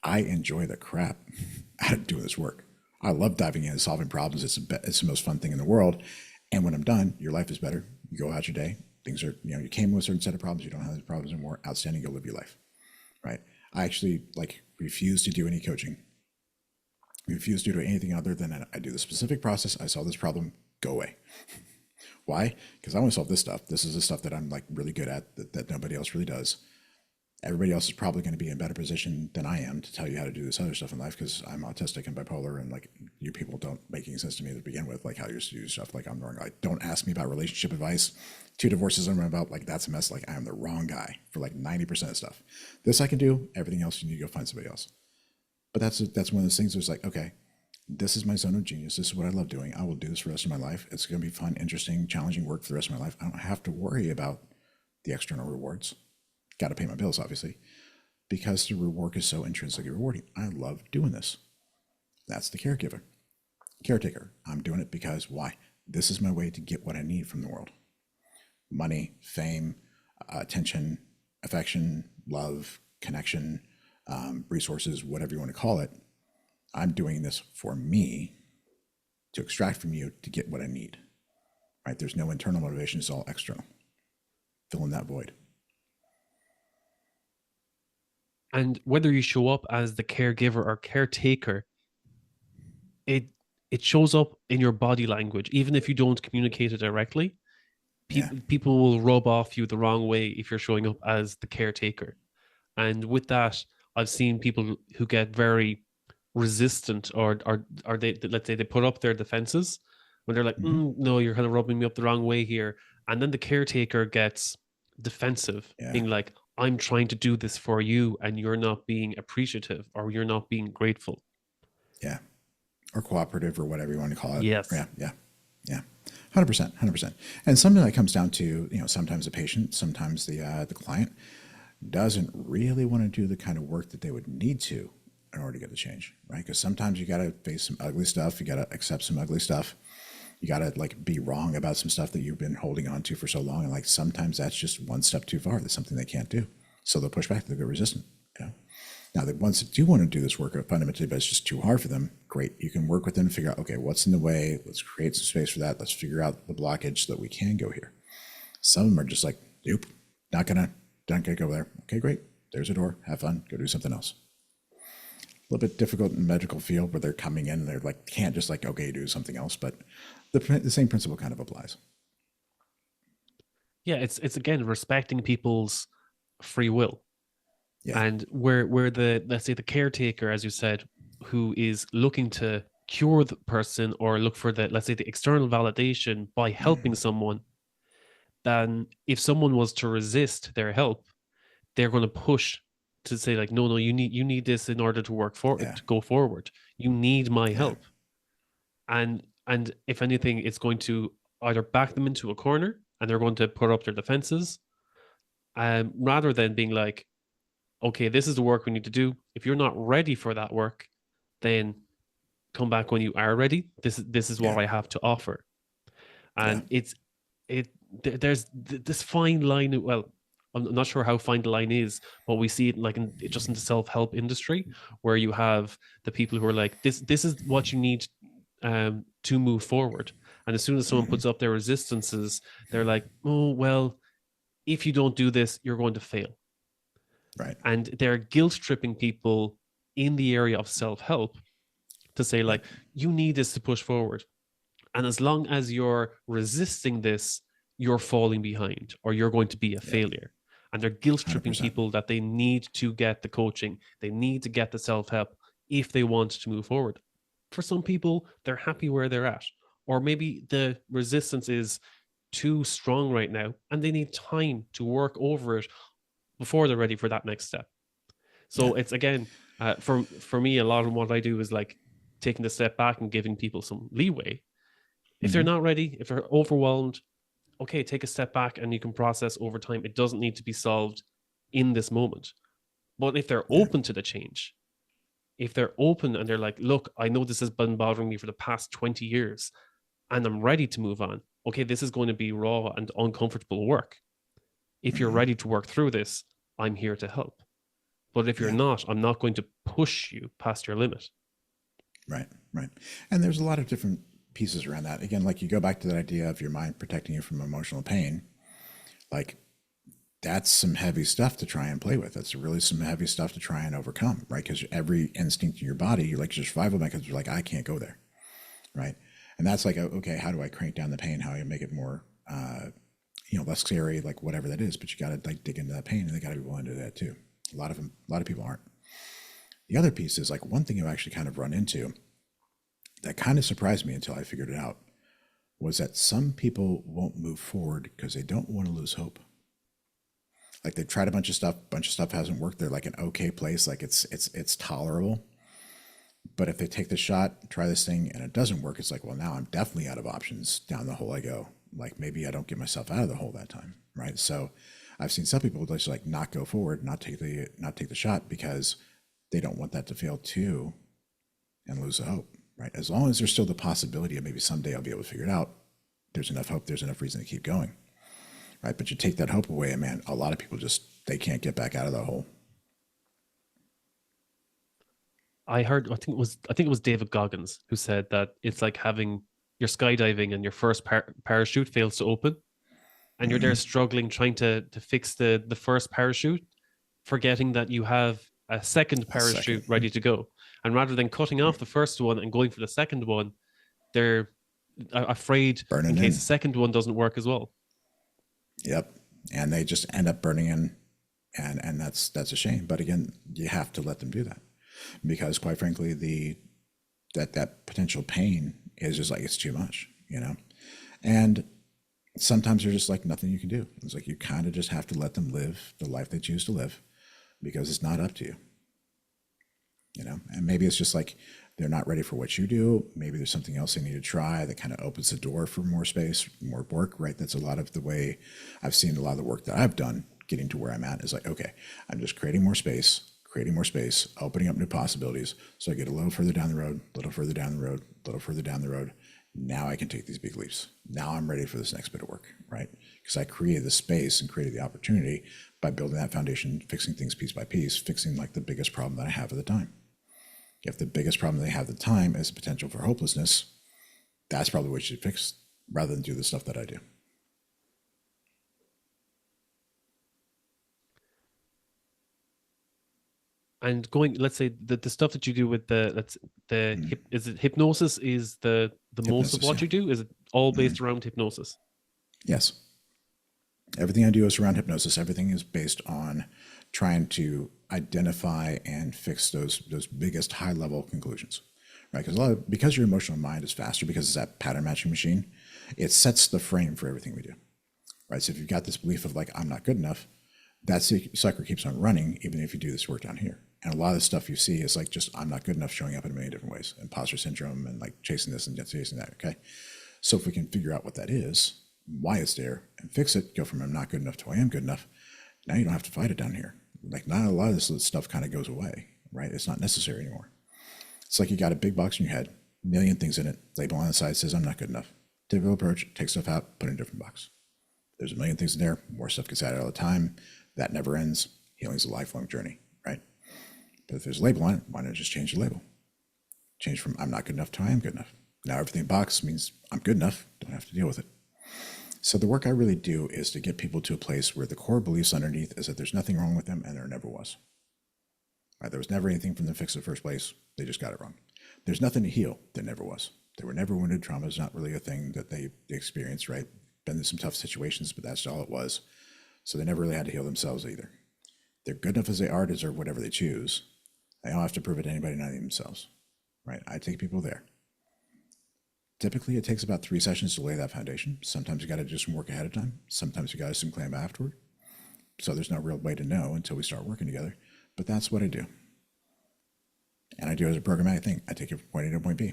A: I enjoy the crap out of doing this work. I love diving in and solving problems. It's the most fun thing in the world. And when I'm done, your life is better. You go out your day. Things are, you came with a certain set of problems. You don't have those problems anymore. Outstanding. Go live your life. Right. I actually like refuse to do any coaching. Refuse to do anything other than I do the specific process. I solve this problem. Go away. Why? Because I want to solve this stuff. This is the stuff that I'm like really good at that nobody else really does. Everybody else is probably going to be in a better position than I am to tell you how to do this other stuff in life, because I'm autistic and bipolar, and like you people don't make any sense to me to begin with, like how you're to do stuff. Like I'm the wrong guy. Don't ask me about relationship advice. 2 divorces I'm about, like that's a mess. Like I am the wrong guy for like 90% of stuff. This I can do. Everything else you need to go find somebody else. But that's one of those things that's like, okay, this is my zone of genius. This is what I love doing. I will do this for the rest of my life. It's going to be fun, interesting, challenging work for the rest of my life. I don't have to worry about the external rewards. Got to pay my bills, obviously, because the work is so intrinsically rewarding. I love doing this. That's the caretaker. I'm doing it because why? This is my way to get what I need from the world: money, fame, attention, affection, love, connection, resources, whatever you want to call it. I'm doing this for me to extract from you to get what I need. Right? There's no internal motivation. It's all external. Fill in that void.
B: And whether you show up as the caregiver or caretaker, it it shows up in your body language, even if you don't communicate it directly.
A: Yeah.
B: People will rub off you the wrong way if you're showing up as the caretaker. And with that, I've seen people who get very resistant, or they, let's say, they put up their defenses when they're like,
A: Mm-hmm.
B: no, you're kind of rubbing me up the wrong way here. And then the caretaker gets defensive,
A: Yeah.
B: being like, I'm trying to do this for you and you're not being appreciative or you're not being grateful.
A: Yeah. Or cooperative or whatever you want to call it.
B: Yes.
A: Yeah. Yeah. Yeah. 100%. 100%. And something that comes down to, sometimes the patient, sometimes the client doesn't really want to do the kind of work that they would need to in order to get the change, right? Because sometimes you got to face some ugly stuff. You got to accept some ugly stuff. You got to like be wrong about some stuff that you've been holding on to for so long. And like sometimes that's just one step too far. That's something they can't do. So they'll push back. They'll go resistant. Now, the ones that do want to do this work fundamentally, but it's just too hard for them, great. You can work with them and figure out, okay, what's in the way? Let's create some space for that. Let's figure out the blockage so that we can go here. Some of them are just like, nope, not gonna go there. Okay, great. There's a door. Have fun. Go do something else. A little bit difficult in the medical field where they're coming in and they're like, can't just like, okay, do something else. But the same principle kind of applies.
B: Yeah, it's again respecting people's free will.
A: Yeah.
B: And where the, let's say, the caretaker, as you said, who is looking to cure the person or look for the, let's say, the external validation by helping someone, then if someone was to resist their help, they're going to push to say like, no, you need this in order to work for
A: Yeah.
B: to go forward. You need my
A: Yeah.
B: help. And if anything, it's going to either back them into a corner and they're going to put up their defenses, rather than being like, okay, this is the work we need to do. If you're not ready for that work, then come back when you are ready. This is what
A: Yeah.
B: I have to offer.
A: Yeah.
B: And it there's this fine line. Well, I'm not sure how fine the line is, but we see it like just in the self-help industry, where you have the people who are like, this is what you need to move forward. And as soon as someone puts up their resistances, they're like, oh well, if you don't do this, you're going to fail.
A: Right.
B: And they're guilt tripping people in the area of self-help to say
A: Right.
B: like, you need this to push forward, and as long as you're resisting this, you're falling behind or you're going to be a
A: Yeah.
B: failure. And they're guilt tripping
A: 100%.
B: people that they need to get the coaching, they need to get the self-help if they want to move forward. For some people, they're happy where they're at, or maybe the resistance is too strong right now and they need time to work over it before they're ready for that next step.
A: Yeah.
B: So it's again, for me, a lot of what I do is like taking the step back and giving people some leeway. If they're
A: Mm-hmm.
B: not ready, if they're overwhelmed, okay, take a step back and you can process over time. It doesn't need to be solved in this moment. But if they're
A: Yeah.
B: open to the change, if they're open and they're like, look, I know this has been bothering me for the past 20 years and I'm ready to move on. Okay, this is going to be raw and uncomfortable work. If you're
A: Mm-hmm.
B: ready to work through this, I'm here to help. But if you're
A: Yeah.
B: not, I'm not going to push you past your limit.
A: Right. Right. And there's a lot of different pieces around that. Again, like you go back to that idea of your mind protecting you from emotional pain. Like that's some heavy stuff to try and play with. That's really some heavy stuff to try and overcome, right? Because every instinct in your body, like your survival mechanisms, are like, I can't go there, right? And that's like, okay, how do I crank down the pain? How do I make it more, less scary, like whatever that is? But you got to like dig into that pain, and they got to be willing to do that too. A lot of people aren't. The other piece is like one thing I've actually kind of run into that kind of surprised me until I figured it out was that some people won't move forward because they don't want to lose hope. Like they've tried a bunch of stuff hasn't worked. They're like an okay place, like it's tolerable, But if they take the shot, try this thing, and it doesn't work, it's like, well, now I'm definitely out of options. Down the hole I go. Like maybe I don't get myself out of the hole that time, right? So I've seen some people just like not go forward, not take the shot because they don't want that to fail too and lose the hope, right? As long as there's still the possibility of maybe someday I'll be able to figure it out, there's enough hope, there's enough reason to keep going, right? But you take that hope away, and man, a lot of people just they can't get back out of that hole.
B: I heard, I think it was David Goggins who said that it's like having your skydiving and your first parachute fails to open, and you're there
A: Mm-hmm.
B: struggling trying to fix the first parachute, forgetting that you have a second
A: A second,
B: parachute ready to go. And rather than cutting off the first one and going for the second one, they're afraid in
A: burning
B: case the
A: in.
B: second one doesn't work as well.
A: Yep. And they just end up burning in, and that's a shame. But again, you have to let them do that because, quite frankly, the that potential pain is just like it's too much, you know. And sometimes there's just like nothing you can do. It's like you kind of just have to let them live the life they choose to live because it's not up to you, you know. And maybe it's just like they're not ready for what you do. Maybe there's something else they need to try that kind of opens the door for more space, more work, right? That's a lot of the way I've seen a lot of the work that I've done getting to where I'm at is like, okay, I'm just creating more space, opening up new possibilities. So I get a little further down the road, a little further down the road, a little further down the road. Now I can take these big leaps. Now I'm ready for this next bit of work, right? Because I created the space and created the opportunity by building that foundation, fixing things piece by piece, fixing like the biggest problem that I have at the time. If the biggest problem they have at the time is potential for hopelessness, that's probably what you should fix rather than do the stuff that I do.
B: And going, let's say the stuff that you do with is it hypnosis is the most of
A: Hypnosis,
B: what
A: yeah.
B: you do? Is it all based around hypnosis?
A: Yes. Everything I do is around hypnosis. Everything is based on trying to identify and fix those biggest high level conclusions, right? Because your emotional mind is faster because it's that pattern matching machine, it sets the frame for everything we do, right? So if you've got this belief of like I'm not good enough, that sucker keeps on running even if you do this work down here. And a lot of the stuff you see is like just I'm not good enough showing up in many different ways, imposter syndrome and like chasing this and chasing that. Okay, so if we can figure out what that is, why it's there, and fix it, go from I'm not good enough to I am good enough. Now you don't have to fight it down here. Like not a lot of this stuff kind of goes away, right? It's not necessary anymore. It's like you got a big box in your head, a million things in it. Label on the side says I'm not good enough. Typical approach: take stuff out, put it in a different box. There's a million things in there. More stuff gets added all the time. That never ends. Healing is a lifelong journey, right? But if there's a label on it, why not just change the label? Change from I'm not good enough to I am good enough. Now everything in box means I'm good enough. Don't have to deal with it. So the work I really do is to get people to a place where the core beliefs underneath is that there's nothing wrong with them and there never was. Right? There was never anything from them fixed in the first place. They just got it wrong. There's nothing to heal. There never was. There were never wounded. Trauma is not really a thing that they experienced, right? Been in some tough situations, but that's all it was. So they never really had to heal themselves either. They're good enough as they are to deserve whatever they choose. They don't have to prove it to anybody, not even themselves, right? I take people there. Typically, it takes about 3 sessions to lay that foundation. Sometimes you got to do some work ahead of time. Sometimes you got to some clam afterward. So there's no real way to know until we start working together. But that's what I do. And I do it as a programmatic thing. I take you from point A to point B.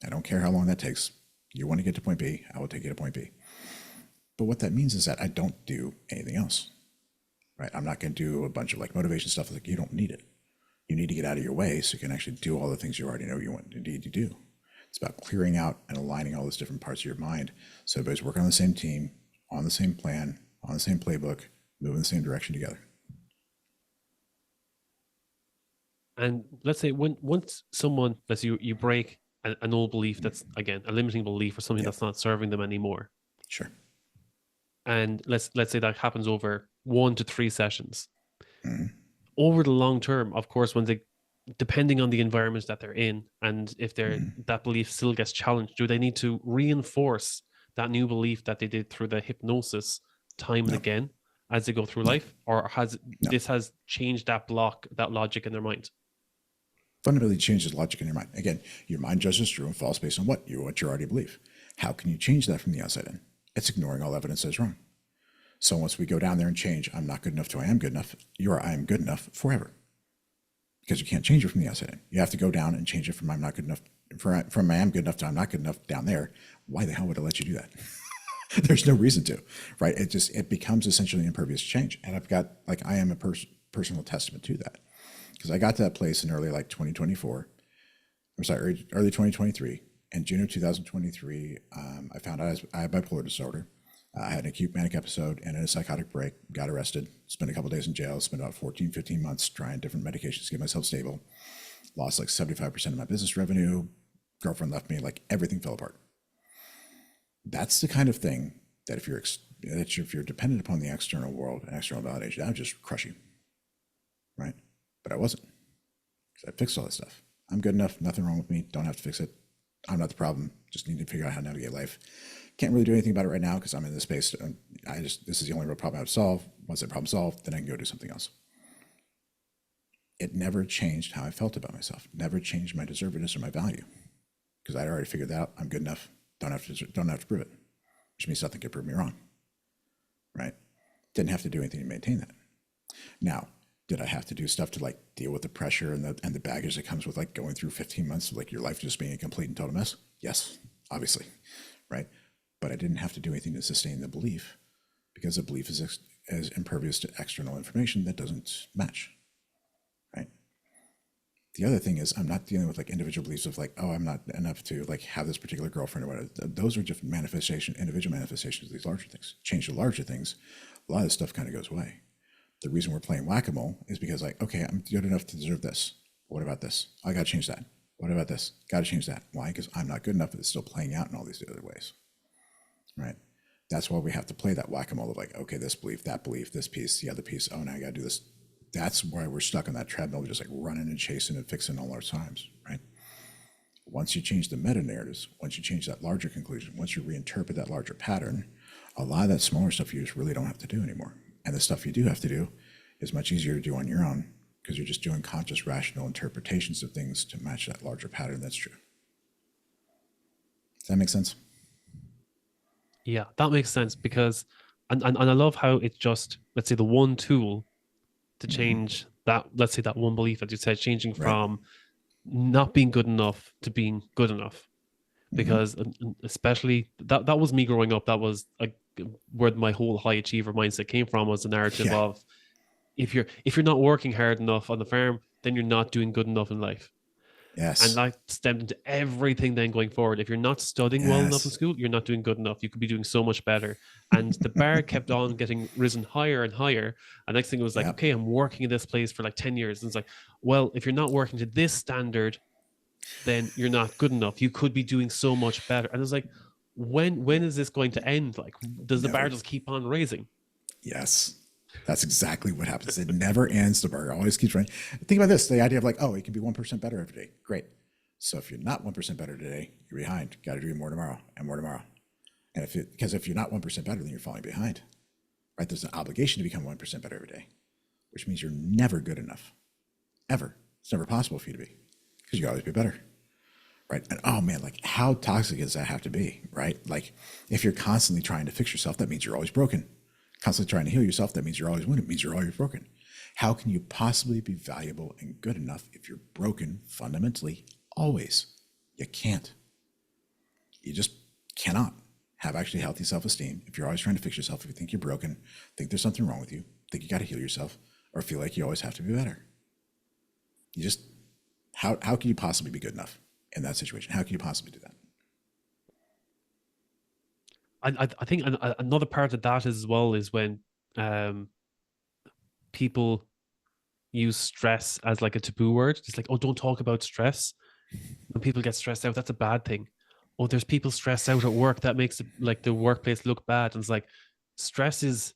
A: I don't care how long that takes. You want to get to point B, I will take you to point B. But what that means is that I don't do anything else, right? I'm not going to do a bunch of like motivation stuff. Like you don't need it. You need to get out of your way so you can actually do all the things you already know you want to need to do. It's about clearing out and aligning all those different parts of your mind so everybody's working on the same team, on the same plan, on the same playbook, moving in the same direction together.
B: And let's say when once someone, let's say you break an old belief that's again a limiting belief or something
A: Yep,
B: that's not serving them anymore,
A: sure.
B: and let's say that happens over 1 to 3 sessions. Over the long term, of course, when they depending on the environment that they're in, and if that belief still gets challenged, do they need to reinforce that new belief that they did through the hypnosis time and
A: No,
B: again as they go through
A: no,
B: life, or has
A: no.
B: this has changed that block, that logic in their mind?
A: Fundamentally changes logic in your mind. Again, your mind judges true and false based on what you already believe. How can you change that from the outside in? It's ignoring all evidence that is wrong. So once we go down there and change, I'm not good enough to I am good enough, you are I am good enough forever. because you can't change it from the outside in. You have to go down and change it from I'm not good enough, from I am good enough to I'm not good enough down there. Why the hell would I let you do that? There's no reason to, right? It becomes essentially impervious to change. And I've got, like, I am a personal testament to that, because I got to that place in early, like, 2024. I'm sorry, early 2023. In June of 2023, I found out I had bipolar disorder. I had an acute manic episode and in a psychotic break, got arrested, spent a couple days in jail, spent about 14, 15 months trying different medications to get myself stable, lost like 75% of my business revenue, girlfriend left me, like everything fell apart. That's the kind of thing that if you're dependent upon the external world and external validation, that would just crush you, right? But I wasn't, because I fixed all this stuff. I'm good enough, nothing wrong with me, don't have to fix it. I'm not the problem, just need to figure out how to navigate life. Can't really do anything about it right now because I'm in this space. This is the only real problem I have to solve. Once that problem's solved, then I can go do something else. It never changed how I felt about myself, never changed my deservedness or my value, because I'd already figured that out. I'm good enough, don't have to prove it, which means nothing could prove me wrong, right? Didn't have to do anything to maintain that. Now, did I have to do stuff to like deal with the pressure and the baggage that comes with like going through 15 months of like your life just being a complete and total mess? Yes, obviously, right? But I didn't have to do anything to sustain the belief, because the belief is impervious to external information that doesn't match, right? The other thing is I'm not dealing with like individual beliefs of like, oh, I'm not enough to like have this particular girlfriend or whatever. Those are just individual manifestations of these larger things. Change the larger things, a lot of this stuff kind of goes away. The reason we're playing whack-a-mole is because like, okay, I'm good enough to deserve this. What about this? I got to change that. What about this? Got to change that. Why? Because I'm not good enough, but it's still playing out in all these other ways, right? That's why we have to play that whack-a-mole of like, okay, this belief, this piece, the other piece. Oh, now I got to do this. That's why we're stuck on that treadmill, just like running and chasing and fixing all our times, right? Once you change the meta narratives, once you change that larger conclusion, once you reinterpret that larger pattern, a lot of that smaller stuff you just really don't have to do anymore. And the stuff you do have to do is much easier to do on your own, because you're just doing conscious, rational interpretations of things to match that larger pattern that's true. Does that make sense?
B: Yeah, that makes sense, because and I love how it's just, let's say, the one tool to change that, let's say that one belief, as you said, changing
A: Right.
B: from not being good enough to being good enough. Because especially that was me growing up. That was like where my whole high achiever mindset came from, was the narrative
A: Yeah.
B: of if you're not working hard enough on the farm, then you're not doing good enough in life. And
A: Yes.
B: that stemmed into everything then going forward. If you're not studying well enough in
A: Yes.
B: school, you're not doing good enough. You could be doing so much better. And the bar kept on getting risen higher and higher. And next thing it was like,
A: Yep.
B: okay, I'm working in this place for like 10 years. And it's like, well, if you're not working to this standard, then you're not good enough. You could be doing so much better. And it's like, when is this going to end? Like, does the bar
A: Never.
B: just keep on raising?
A: Yes. That's exactly what happens. It never ends. The bar always keeps running. Think about this, the idea of like, oh, it can be 1% better every day. Great. So if you're not 1% better today, you're behind. Got to do more tomorrow and more tomorrow. And because if you're not 1% better, then you're falling behind, right? There's an obligation to become 1% better every day, which means you're never good enough, ever. It's never possible for you to be, because you always be better, right? And oh man, like how toxic does that have to be, right? Like if you're constantly trying to fix yourself, that means you're always broken. Constantly trying to heal yourself, that means you're always wounded, means you're always broken. How can you possibly be valuable and good enough if you're broken fundamentally always? You can't. You just cannot have actually healthy self-esteem if you're always trying to fix yourself, if you think you're broken, think there's something wrong with you, think you got to heal yourself, or feel like you always have to be better. You just, how can you possibly be good enough in that situation? How can you possibly do that?
B: I think another part of that as well is when people use stress as like a taboo word. It's like, oh, don't talk about stress. When people get stressed out, that's a bad thing. Oh, there's people stressed out at work, that makes it like the workplace look bad. And it's like, stress is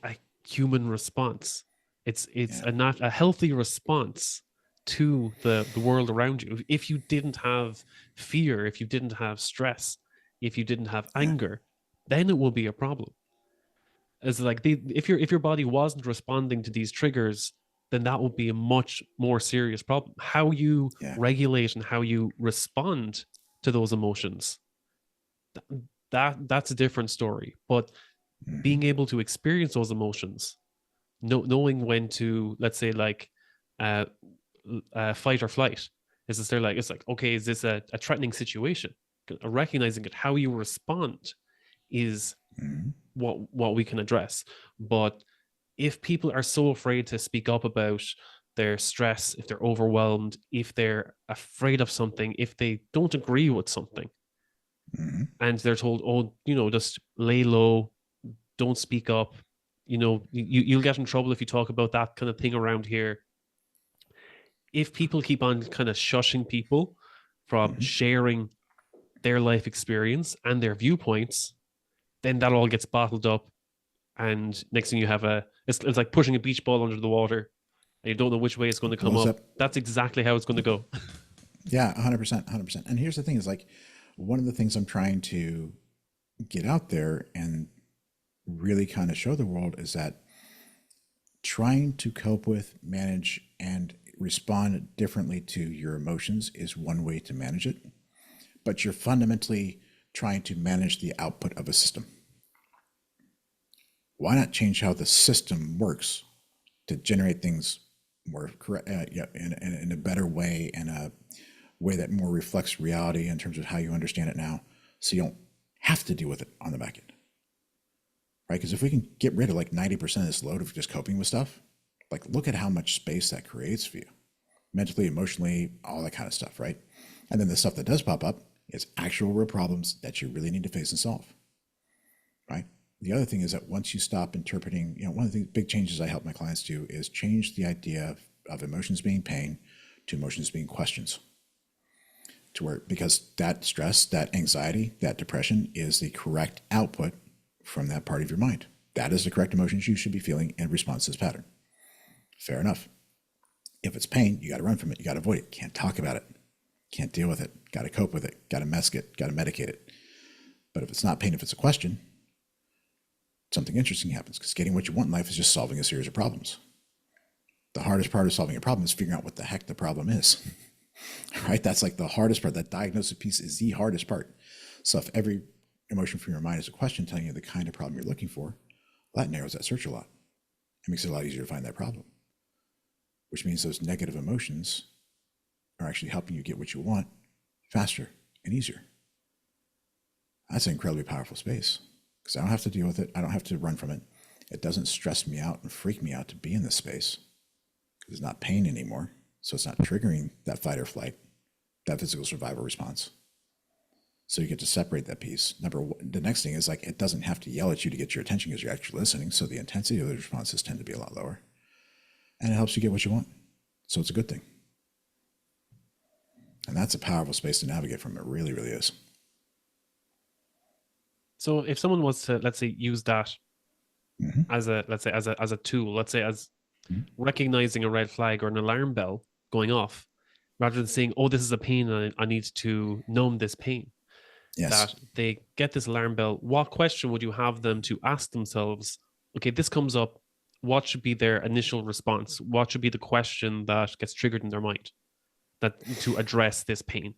B: a human response. It's
A: Yeah,
B: a healthy response to the world around you. If you didn't have fear, if you didn't have stress, if you didn't have
A: yeah,
B: anger, then it will be a problem. As like if your body wasn't responding to these triggers, then that would be a much more serious problem. How you
A: yeah,
B: regulate and how you respond to those emotions, that's a different story. But being able to experience those emotions, knowing when to, let's say, like, uh, fight or flight? Is this there like, it's like, okay, is this a threatening situation? Recognizing it, how you respond is
A: Mhm.
B: what we can address. But if people are so afraid to speak up about their stress, if they're overwhelmed, if they're afraid of something, if they don't agree with something,
A: Mhm.
B: and they're told, oh, just lay low, don't speak up, you'll get in trouble if you talk about that kind of thing around here. If people keep on kind of shushing people from
A: Mhm.
B: sharing their life experience and their viewpoints, then that all gets bottled up. And next thing you have it's like pushing a beach ball under the water and you don't know which way it's going to come
A: Blows
B: up.
A: up.
B: That's exactly how it's going to go.
A: Yeah, 100%, 100%. And here's the thing: is like one of the things I'm trying to get out there and really kind of show the world is that trying to cope with, manage, and respond differently to your emotions is one way to manage it, but you're fundamentally trying to manage the output of a system. Why not change how the system works to generate things more correct, in a better way, in a way that more reflects reality in terms of how you understand it now, so you don't have to deal with it on the back end, right? Because if we can get rid of like 90% of this load of just coping with stuff, like look at how much space that creates for you, mentally, emotionally, all that kind of stuff, right? And then the stuff that does pop up is actual real problems that you really need to face and solve, right? The other thing is that once you stop interpreting, one of the big changes I help my clients do is change the idea of emotions being pain to emotions being questions. To where, because that stress, that anxiety, that depression is the correct output from that part of your mind. That is the correct emotions you should be feeling in response to this pattern. Fair enough. If it's pain, you got to run from it. You got to avoid it. Can't talk about it. Can't deal with it. Got to cope with it. Got to mask it. Got to medicate it. But if it's not pain, if it's a question, something interesting happens, because getting what you want in life is just solving a series of problems. The hardest part of solving a problem is figuring out what the heck the problem is. Right? That's like the hardest part. That diagnosis piece is the hardest part. So if every emotion from your mind is a question telling you the kind of problem you're looking for, well, that narrows that search a lot. It makes it a lot easier to find that problem, which means those negative emotions are actually helping you get what you want faster and easier. That's an incredibly powerful space, because I don't have to deal with it. I don't have to run from it. It doesn't stress me out and freak me out to be in this space, because it's not pain anymore. So it's not triggering that fight or flight, that physical survival response. So you get to separate that piece. The next thing is like, it doesn't have to yell at you to get your attention because you're actually listening. So the intensity of the responses tend to be a lot lower, and it helps you get what you want. So it's a good thing. And that's a powerful space to navigate from. It really, really is.
B: So if someone was to, let's say, use that
A: Mm-hmm.
B: as a tool, let's say as
A: Mm-hmm.
B: recognizing a red flag or an alarm bell going off, rather than saying, oh, this is a pain and I need to numb this pain,
A: Yes.
B: that they get this alarm bell, what question would you have them to ask themselves? Okay, this comes up. What should be their initial response? What should be the question that gets triggered in their mind that to address this pain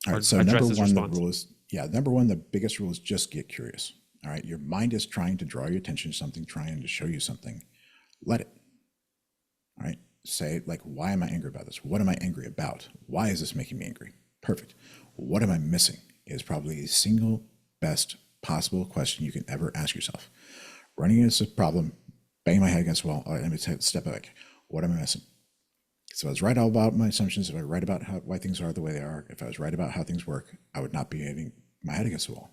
A: All
B: or
A: right. So
B: address
A: number
B: this
A: one, the
B: response?
A: rule is, yeah, number one, the biggest rule is just get curious. All right. Your mind is trying to draw your attention to something, trying to show you something. Let it. All right. Say, like, why am I angry about this? What am I angry about? Why is this making me angry? Perfect. What am I missing is probably the single best possible question you can ever ask yourself. Running into a problem, banging my head against the wall. All right, let me take a step back. What am I missing? So I was right all about my assumptions. If I was right about why things are the way they are, if I was right about how things work, I would not be hitting my head against the wall.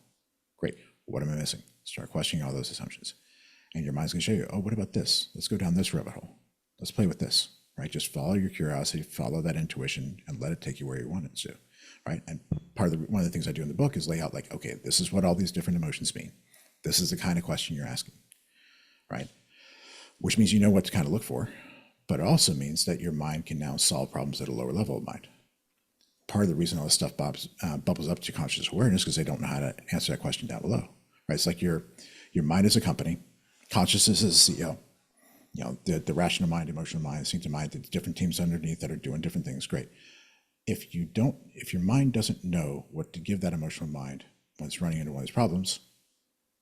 A: Great. What am I missing? Start questioning all those assumptions. And your mind's going to show you, oh, what about this? Let's go down this rabbit hole. Let's play with this, right? Just follow your curiosity, follow that intuition, and let it take you where you want it to, right? And one of the things I do in the book is lay out like, okay, this is what all these different emotions mean. This is the kind of question you're asking, right? Which means you know what to kind of look for, but it also means that your mind can now solve problems at a lower level of mind. Part of the reason all this stuff bubbles up to conscious awareness is because they don't know how to answer that question down below, right? It's like your mind is a company, consciousness is a CEO. The rational mind, emotional mind, instinctive mind, the different teams underneath that are doing different things. Great. If your mind doesn't know what to give that emotional mind when it's running into one of these problems,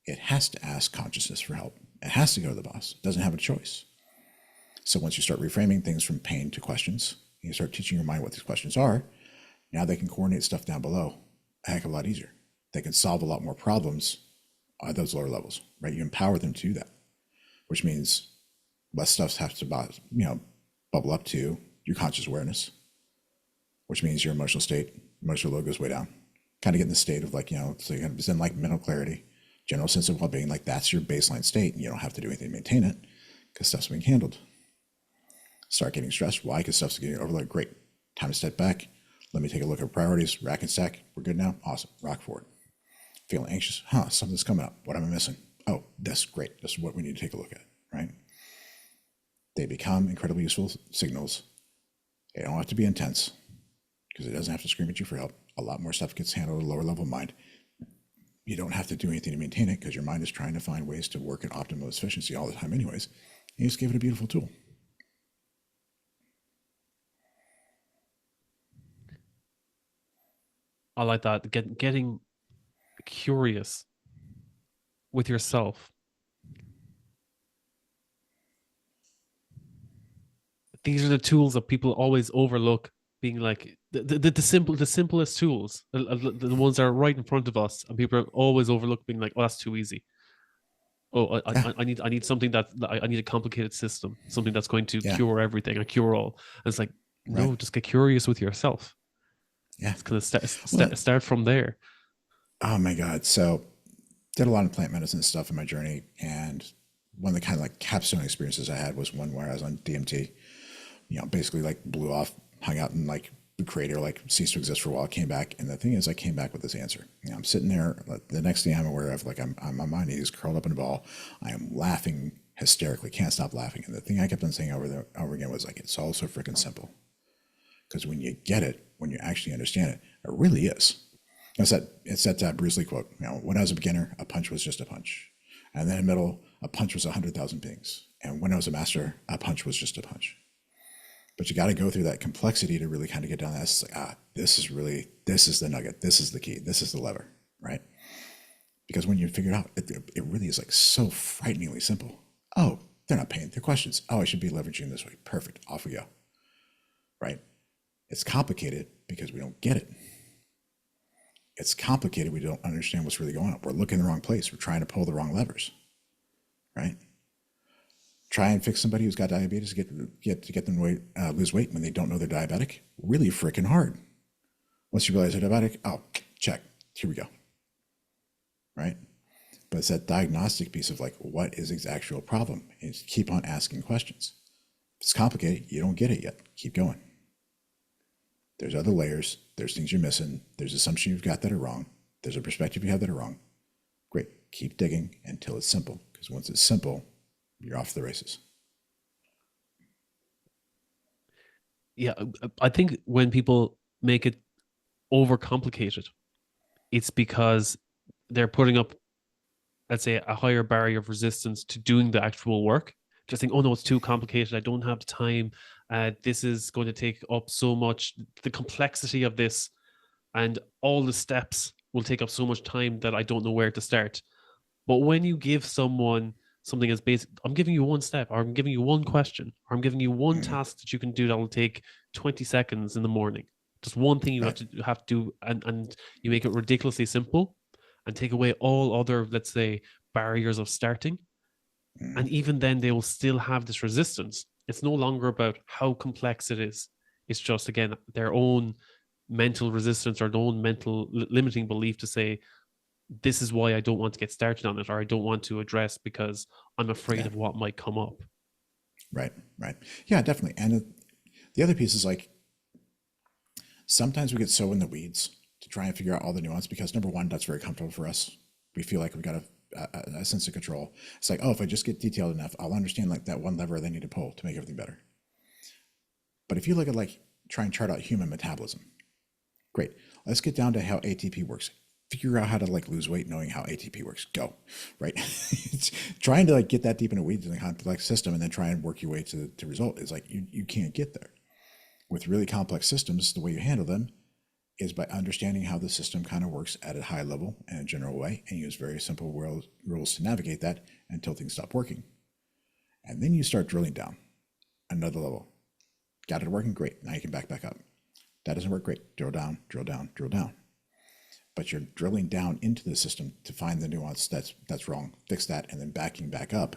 A: it has to ask consciousness for help. It has to go to the boss. It doesn't have a choice. So once you start reframing things from pain to questions, and you start teaching your mind what these questions are, now they can coordinate stuff down below a heck of a lot easier. They can solve a lot more problems at those lower levels, right? You empower them to do that, which means less stuff has to, bubble up to your conscious awareness, which means your emotional state, emotional load goes way down. Kind of get in the state of so you're kind of in like mental clarity, general sense of well-being, like that's your baseline state, and you don't have to do anything to maintain it because stuff's being handled. Start getting stressed. Why? Because stuff's getting overloaded. Great. Time to step back. Let me take a look at priorities, rack and stack. We're good now? Awesome. Rock forward. Feeling anxious? Something's coming up. What am I missing? Oh, this, great. This is what we need to take a look at, right? They become incredibly useful signals. They don't have to be intense because it doesn't have to scream at you for help. A lot more stuff gets handled at a lower level mind. You don't have to do anything to maintain it because your mind is trying to find ways to work at optimal efficiency all the time anyways. You just give it a beautiful tool.
B: I like that. Getting curious with yourself. These are the tools that people always overlook. Being like the simplest tools, the ones that are right in front of us, and people are always overlook. Being like, "Oh, that's too easy." Oh,
A: Yeah,
B: I need something that I need a complicated system, something that's going to
A: yeah,
B: cure everything, a cure all. And it's like,
A: right.
B: no, just get curious with yourself.
A: Yeah.
B: It's kind of
A: Well,
B: start from there.
A: oh my God. So did a lot of plant medicine stuff in my journey, and one of the kind of like capstone experiences I had was one where I was on DMT. Basically like blew off, hung out in like the crater, like ceased to exist for a while. Came back, and the thing is, I came back with this answer. I'm sitting there. The next thing I'm aware of, like I'm on my knees, curled up in a ball. I am laughing hysterically, can't stop laughing. And the thing I kept on saying over again was like, it's all so freaking simple. Because when you get it, when you actually understand it, it really is. It's that Bruce Lee quote. When I was a beginner, a punch was just a punch, and then in the middle, a punch was 100,000 things, and when I was a master, a punch was just a punch. But you got to go through that complexity to really kind of get down that. It's like, this is the nugget, this is the key, this is the lever, right? Because when you figure it out, it really is like so frighteningly simple. Oh, they're not paying their questions. Oh, I should be leveraging this way. Perfect. Off we go. Right? It's complicated because we don't get it. It's complicated. We don't understand what's really going on. We're looking in the wrong place. We're trying to pull the wrong levers. Right? Try and fix somebody who's got diabetes, get them lose weight when they don't know they're diabetic. Really freaking hard. Once you realize they're diabetic, oh, check. Here we go. Right? But it's that diagnostic piece of like, what is the actual problem? And just keep on asking questions. If it's complicated, you don't get it yet. Keep going. There's other layers. There's things you're missing. There's assumptions you've got that are wrong. There's a perspective you have that are wrong. Great. Keep digging until it's simple. Because once it's simple, you're off to the races.
B: Yeah, I think when people make it overcomplicated, it's because they're putting up, let's say, a higher barrier of resistance to doing the actual work. Just think, oh no, it's too complicated. I don't have the time. This is going to take up so much. The complexity of this and all the steps will take up so much time that I don't know where to start. But when you give someone something as basic, I'm giving you one step, or I'm giving you one question, or I'm giving you one task that you can do that will take 20 seconds in the morning. Just one thing you
A: Right.
B: have to do, and you make it ridiculously simple and take away all other, let's say, barriers of starting. And even then they will still have this resistance. It's no longer about how complex it is. It's just, again, their own mental resistance or their own mental limiting belief to say, this is why I don't want to get started on it, or I don't want to address because I'm afraid
A: Yeah.
B: of what might come up.
A: Right. Right. Yeah, definitely. And the other piece is like, sometimes we get so in the weeds to try and figure out all the nuance because number one, that's very comfortable for us. We feel like we've got a sense of control. It's like, oh, if I just get detailed enough, I'll understand like that one lever they need to pull to make everything better. But if you look at like try and chart out human metabolism, great. Let's get down to how ATP works. Figure out how to like lose weight knowing how ATP works. Go. Right. It's trying to like get that deep in the weeds in a complex system and then try and work your way to result is like you can't get there. With really complex systems, the way you handle them is by understanding how the system kind of works at a high level and a general way, and use very simple rules to navigate that until things stop working. And then you start drilling down another level. Got it working? Great. Now you can back up. That doesn't work? Great. Drill down, drill down, drill down. But you're drilling down into the system to find the nuance that's wrong, fix that, and then backing back up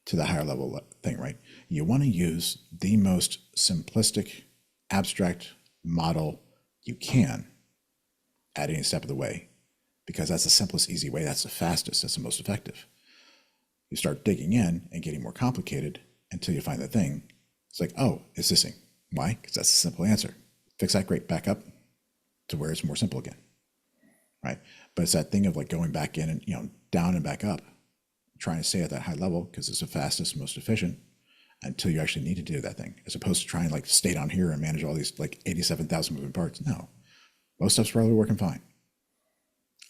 A: to the higher level thing, right? You want to use the most simplistic, abstract model you can at any step of the way, because that's the simplest, easy way. That's the fastest. That's the most effective. You start digging in and getting more complicated until you find the thing. It's like, oh, it's this thing. Why? Because that's a simple answer. Fix that, great, back up to where it's more simple again, right? But it's that thing of like going back in and, down and back up, trying to stay at that high level because it's the fastest, most efficient until you actually need to do that thing, as opposed to trying like stay down here and manage all these like 87,000 moving parts. No, most stuff's probably working fine.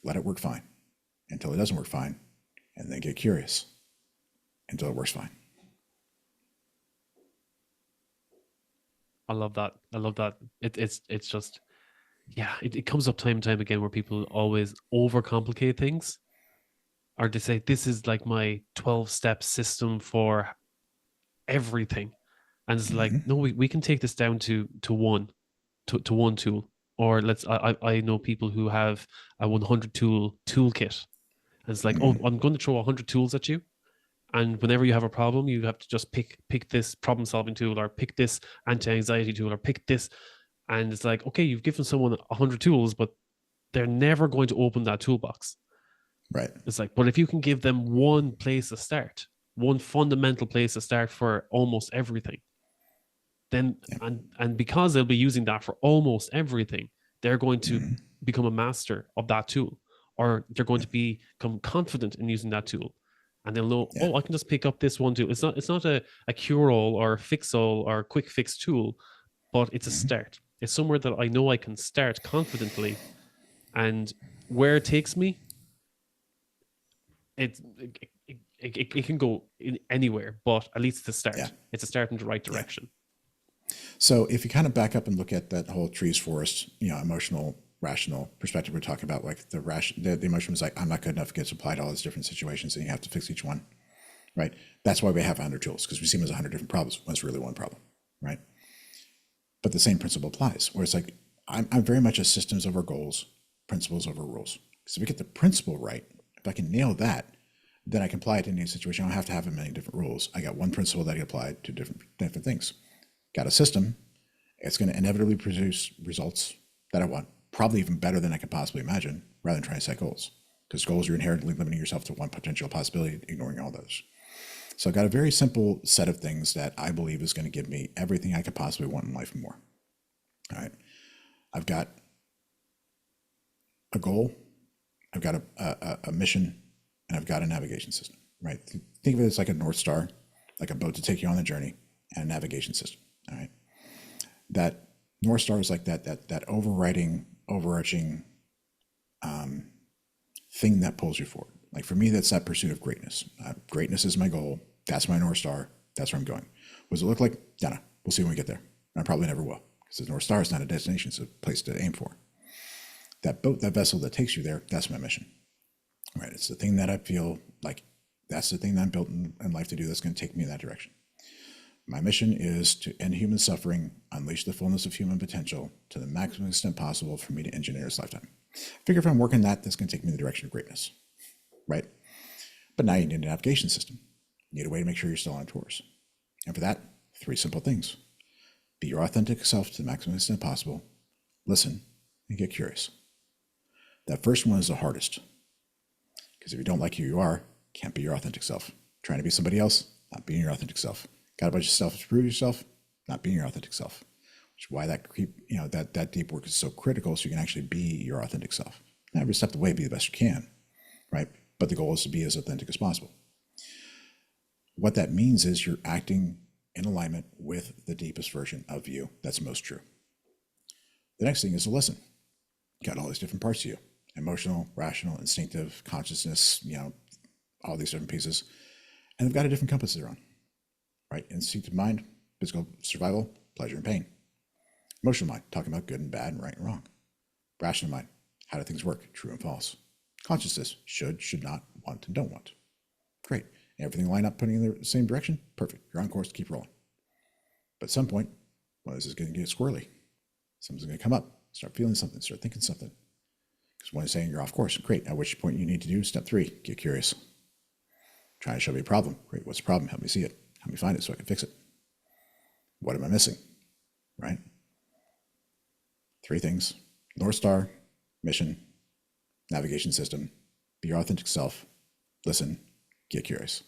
A: Let it work fine until it doesn't work fine, and then get curious until it works fine.
B: I love that. I love that. It's just, yeah, it comes up time and time again where people always overcomplicate things, or they say this is like my 12-step system for everything, and it's like, no, we can take this down to one tool. Or I know people who have a 100 toolkit, and it's like, oh, I'm going to throw 100 tools at you, and whenever you have a problem, you have to just pick this problem solving tool, or pick this anti-anxiety tool, or pick this. And it's like, okay, you've given someone 100 tools, but they're never going to open that toolbox.
A: Right.
B: It's like, but if you can give them one place to start, one fundamental place to start for almost everything, then and because they'll be using that for almost everything, they're going to become a master of that tool, or they're going to become confident in using that tool, and they'll know, oh, I can just pick up this one tool. It's not a cure-all or a fix-all or a quick fix tool, but it's a start. It's somewhere that I know I can start confidently, and where it takes me, it can go in anywhere, but at least it's a start. It's a start in the right direction.
A: So if you kind of back up and look at that whole trees, forest, emotional, rational perspective we're talking about, like the emotion was like, I'm not good enough, gets applied to all these different situations, and you have to fix each one, right? That's why we have 100 tools, because we see them as 100 different problems when it's really one problem, right? But the same principle applies, where it's like, I'm very much a systems over goals, principles over rules. Because if we get the principle right, if I can nail that, then I can apply it to any situation. I don't have to have a million different rules. I got one principle that I can apply to different things. Got a system, it's going to inevitably produce results that I want, probably even better than I could possibly imagine, rather than trying to set goals. Because goals are inherently limiting yourself to one potential possibility, ignoring all those. So I've got a very simple set of things that I believe is going to give me everything I could possibly want in life and more. All right. I've got a goal, I've got a mission, and I've got a navigation system, right? Think of it as like a North Star, like a boat to take you on the journey, and a navigation system, all right? That North Star is like that overarching thing that pulls you forward. Like for me, that's that pursuit of greatness. Greatness is my goal. That's my North Star. That's where I'm going. What does it look like? Yeah, no, we'll see when we get there. I probably never will, because the North Star is not a destination, it's a place to aim for. That boat, that vessel that takes you there, that's my mission. Right? It's the thing that I feel like that's the thing that I'm built in life to do that's going to take me in that direction. My mission is to end human suffering, unleash the fullness of human potential to the maximum extent possible for me to engineer this lifetime. I figure if I'm working that's going to take me in the direction of greatness, right? But now you need a navigation system. You need a way to make sure you're still on course. And for that, 3 simple things. Be your authentic self to the maximum extent possible, listen, and get curious. That first one is the hardest, because if you don't like who you are, can't be your authentic self. Trying to be somebody else, not being your authentic self. Got a bunch of stuff to prove yourself, not being your authentic self. Which is why that deep work is so critical, so you can actually be your authentic self. Not every step of the way, be the best you can, right? But the goal is to be as authentic as possible. What that means is you're acting in alignment with the deepest version of you that's most true. The next thing is to listen. You got all these different parts of you: emotional, rational, instinctive, consciousness, all these different pieces. And they've got a different compass they're on, right? Instinctive mind, physical survival, pleasure and pain. Emotional mind, talking about good and bad and right and wrong. Rational mind, how do things work, true and false. Consciousness, should not, want, and don't want. Great. Everything line up, putting in the same direction? Perfect. You're on course to keep rolling. But at some point, Well, this is going to get squirrely. Something's going to come up. Start feeling something. Start thinking something. Because one is saying you're off course. Great. At which point you need to do step 3. Get curious. Try to show me a problem. Great. What's the problem? Help me see it. Help me find it so I can fix it. What am I missing? Right? 3 things. North Star, mission, navigation system, be your authentic self, listen, get curious.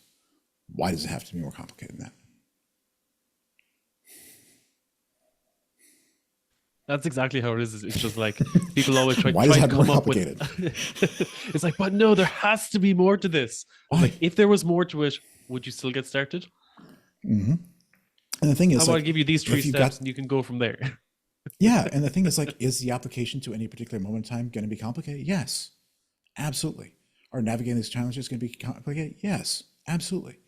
A: Why does it have to be more complicated than that?
B: That's exactly how it is. It's just like people always try
A: Why does it
B: to
A: have to be
B: come
A: more
B: up with.
A: complicated?
B: It's like, but no, there has to be more to this.
A: Why?
B: Like, if there was more to it, would you still get started?
A: And the thing
B: How
A: is,
B: about I
A: like,
B: give you these 3
A: if you
B: steps
A: got,
B: and you can go from there?
A: yeah, and the thing is, like, is the application to any particular moment in time going to be complicated? Yes, absolutely. Are navigating these challenges going to be complicated? Yes, absolutely.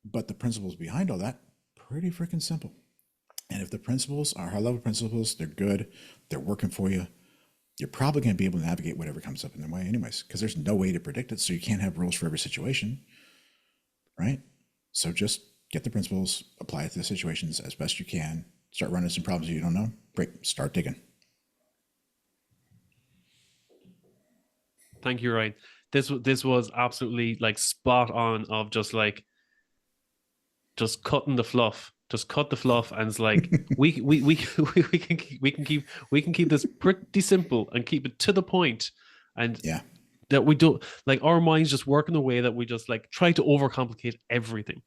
A: But the principles behind all that, pretty freaking simple. And if the principles are high-level principles, they're good, they're working for you, you're probably going to be able to navigate whatever comes up in the way anyways, because there's no way to predict it, so you can't have rules for every situation, right? So just get the principles, apply it to the situations as best you can, start running some problems you don't know, great, start digging.
B: Thank you, Ryan. This was absolutely like spot on of just cutting the fluff. Just cut the fluff, and it's like we can keep this pretty simple and keep it to the point, and
A: Yeah,
B: that we don't like our minds just work in a way that we just like try to overcomplicate everything,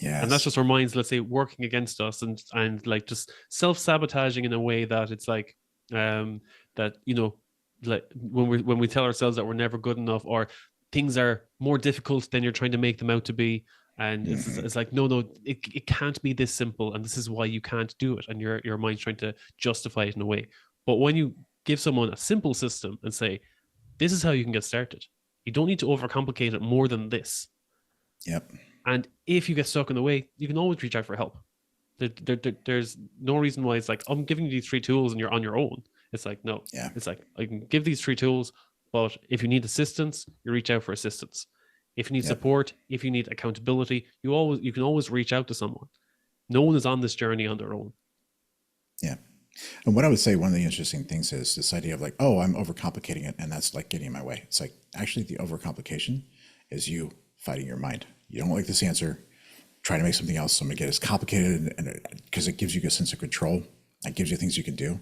B: and that's
A: yes,
B: just our minds, let's say, working against us, and like just self-sabotaging in a way that it's like that like when we tell ourselves that we're never good enough, or things are more difficult than you're trying to make them out to be, and it's like no, it can't be this simple, and this is why you can't do it, and your mind's trying to justify it in a way. But when you give someone a simple system and say, this is how you can get started, you don't need to overcomplicate it more than this.
A: yep,
B: And if you get stuck in the way, you can always reach out for help. There's no reason why it's like, I'm giving you these 3 tools and you're on your own. It's like, no,
A: yeah,
B: it's like, I can give these 3 tools, but if you need assistance, you reach out for assistance. If you need
A: yep,
B: support, if you need accountability, you can always reach out to someone. No one is on this journey on their own.
A: yeah. And what I would say, one of the interesting things is this idea of like, oh, I'm overcomplicating it, and that's like getting in my way. It's like, actually, the overcomplication is you fighting your mind. You don't like this answer, try to make something else. So I'm gonna get as complicated, and because it gives you a sense of control, it gives you things you can do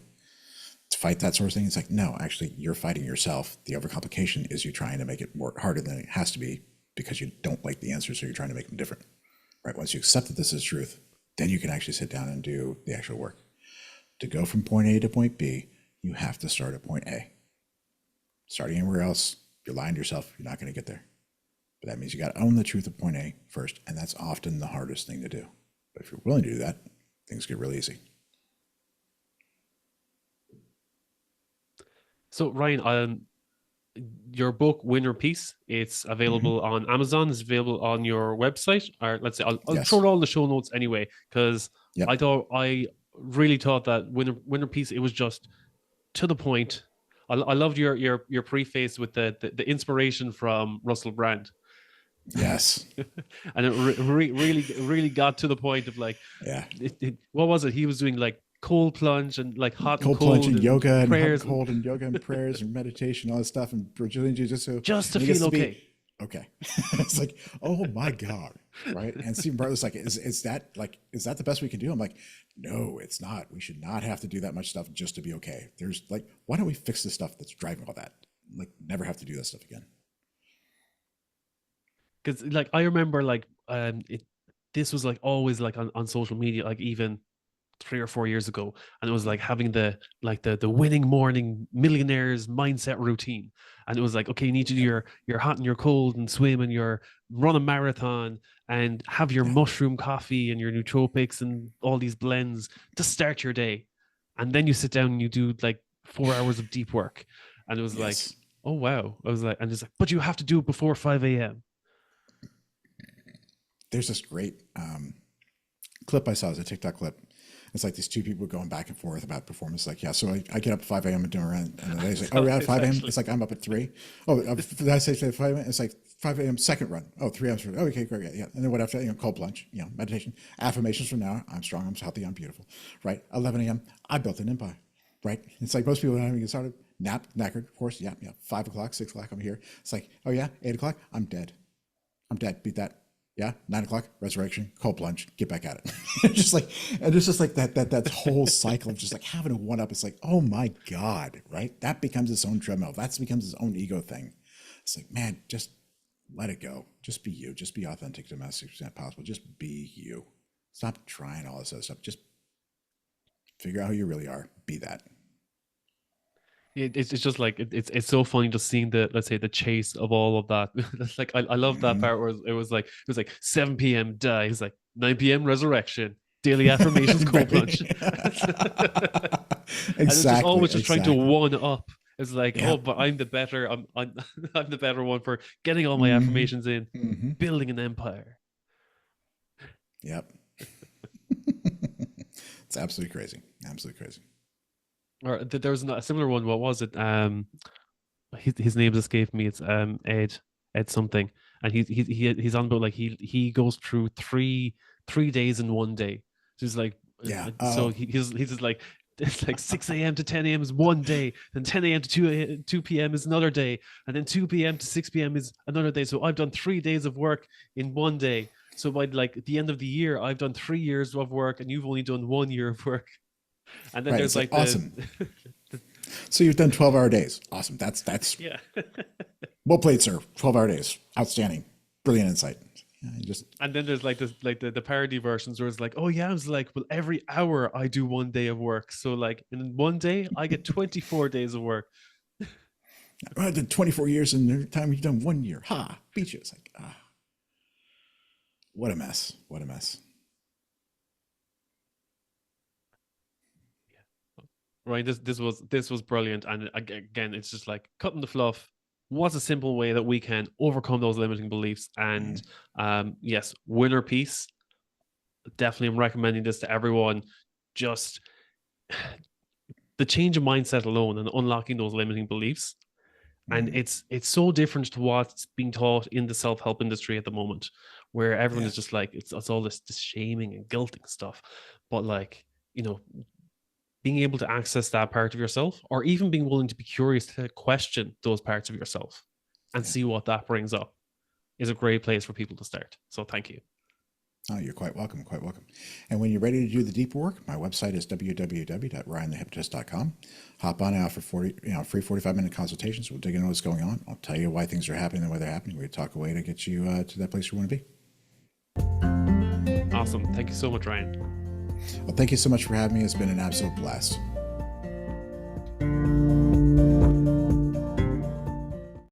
A: to fight that sort of thing. It's like, no, actually, you're fighting yourself. The overcomplication is you trying to make it more harder than it has to be because you don't like the answer, so you're trying to make them different. Right? Once you accept that this is truth, then you can actually sit down and do the actual work. To go from point A to point B, you have to start at point A. Starting anywhere else, you're lying to yourself, you're not going to get there. But that means you got to own the truth of point A first, and that's often the hardest thing to do. But if you're willing to do that, things get really easy.
B: So Ryan, your book Winner Peace, it's available on Amazon, it's available on your website, or let's say I'll throw
A: Yes.
B: it all in the show notes anyway, because
A: Yep.
B: I really thought that Winner Peace, it was just to the point. I loved your preface with the inspiration from Russell Brand.
A: Yes.
B: And it really got to the point of like,
A: Yeah.
B: what was it? He was doing like cold plunge and like hot and
A: Cold plunge
B: cold
A: and
B: and
A: yoga and hot and
B: prayers,
A: cold and yoga and prayers and meditation, all this stuff, and Brazilian jiu-jitsu.
B: just to
A: And he gets
B: feel
A: to be
B: okay.
A: okay. It's like, oh my God. Right. And Stephen Bartlett's like, is that the best we can do? I'm like, no, it's not. We should not have to do that much stuff just to be okay. There's like, why don't we fix the stuff that's driving all that? Like, never have to do that stuff again.
B: Because like I remember like this was like always like on social media, like even 3 or 4 years ago, and it was like having the winning morning millionaires mindset routine, and it was like, okay, you need to do
A: Yep.
B: your hot and your cold and swim and your run a marathon and have your
A: Yeah.
B: mushroom coffee and your nootropics and all these blends to start your day, and then you sit down and you do like 4 hours of deep work, and it was like,
A: Yes.
B: oh wow, I was like, and it's like, but you have to do it before 5 a.m.
A: There's this great clip I saw, as a TikTok clip. It's like these two people going back and forth about performance. Like, yeah, so I get up at 5 a.m. and do a run, and then they say, oh,
B: So
A: yeah,
B: it's
A: 5 a.m.
B: actually
A: It's like I'm up at 3. Oh, did I say 5 a.m.? It's like 5 a.m. second run. Oh, 3 a.m. Oh, okay, great, yeah. And then what after, cold plunge, meditation, affirmations from now. I'm strong, I'm healthy, I'm beautiful, right? 11 a.m. I built an empire, right? It's like most people don't even get started. Nap, knackered, of course, yeah. 5 o'clock, 6 o'clock, I'm here. It's like, oh yeah, 8 o'clock, I'm dead. I'm dead. Beat that. Yeah, 9 o'clock, resurrection, cold plunge, get back at it. Just like, and it's just like that whole cycle of just like having a one up. It's like, oh my God, right? That becomes its own treadmill. That becomes its own ego thing. It's like, man, just let it go. Just be you. Just be authentic to the most extent possible. Just be you. Stop trying all this other stuff. Just figure out who you really are. Be that.
B: it's just like it's so funny just seeing the, let's say, the chase of all of that. That's like I love that part where it was like 7 p.m. die. It's like 9 p.m. resurrection. Daily affirmations, cold plunge. And it's just
A: Exactly.
B: always just trying to
A: Exactly.
B: one up. It's like, oh,
A: Yep.
B: but I'm the better. I'm I'm the better one for getting all my
A: Mm-hmm.
B: affirmations in,
A: Mm-hmm.
B: building an empire.
A: Yep. It's absolutely crazy. Absolutely crazy.
B: Or there was a similar one. What was it? His name's escaped me. It's Ed something, and he's on about like he goes through three days in one day. So he's like,
A: Yeah.
B: so
A: Oh,
B: he's just like, it's like 6 a.m. to 10 a.m. is one day, then 10 a.m. to 2 p.m. is another day, and then 2 p.m. to 6 p.m. is another day. So I've done 3 days of work in one day. So by like at the end of the year, I've done 3 years of work, and you've only done 1 year of work. And then
A: right.
B: there's
A: It's like
B: like the,
A: awesome. So you've done 12-hour days. Awesome. That's
B: yeah.
A: well played, sir. 12-hour days. Outstanding. Brilliant insight. Yeah, you just
B: And then there's like this, like the parody versions where it's like, oh yeah, I was like, well, every hour I do 1 day of work. So like in one day, I get 24 days of work.
A: I did 24 years and every time you've done 1 year. Ha, beat you. It's like, what a mess. What a mess.
B: Right. This was brilliant. And again, it's just like cutting the fluff. What's a simple way that we can overcome those limiting beliefs? And yes, winner piece. Definitely I'm recommending this to everyone. Just the change of mindset alone and unlocking those limiting beliefs, and
A: Mm,
B: it's so different to what's being taught in the self-help industry at the moment, where everyone
A: yeah.
B: is just like, it's all this shaming and guilting stuff. But like, you know being able to access that part of yourself, or even being willing to be curious to question those parts of yourself and
A: Yeah.
B: see what that brings up, is a great place for people to start. So thank you.
A: Oh, you're quite welcome. Quite welcome. And when you're ready to do the deeper work, my website is www.ryanthehypnotist.com. Hop on out for free 45-minute consultations. We'll dig into what's going on. I'll tell you why things are happening the way they're happening. We talk a way to get you to that place you want to be.
B: Awesome. Thank you so much, Ryan.
A: Well, thank you so much for having me. It's been an absolute blast.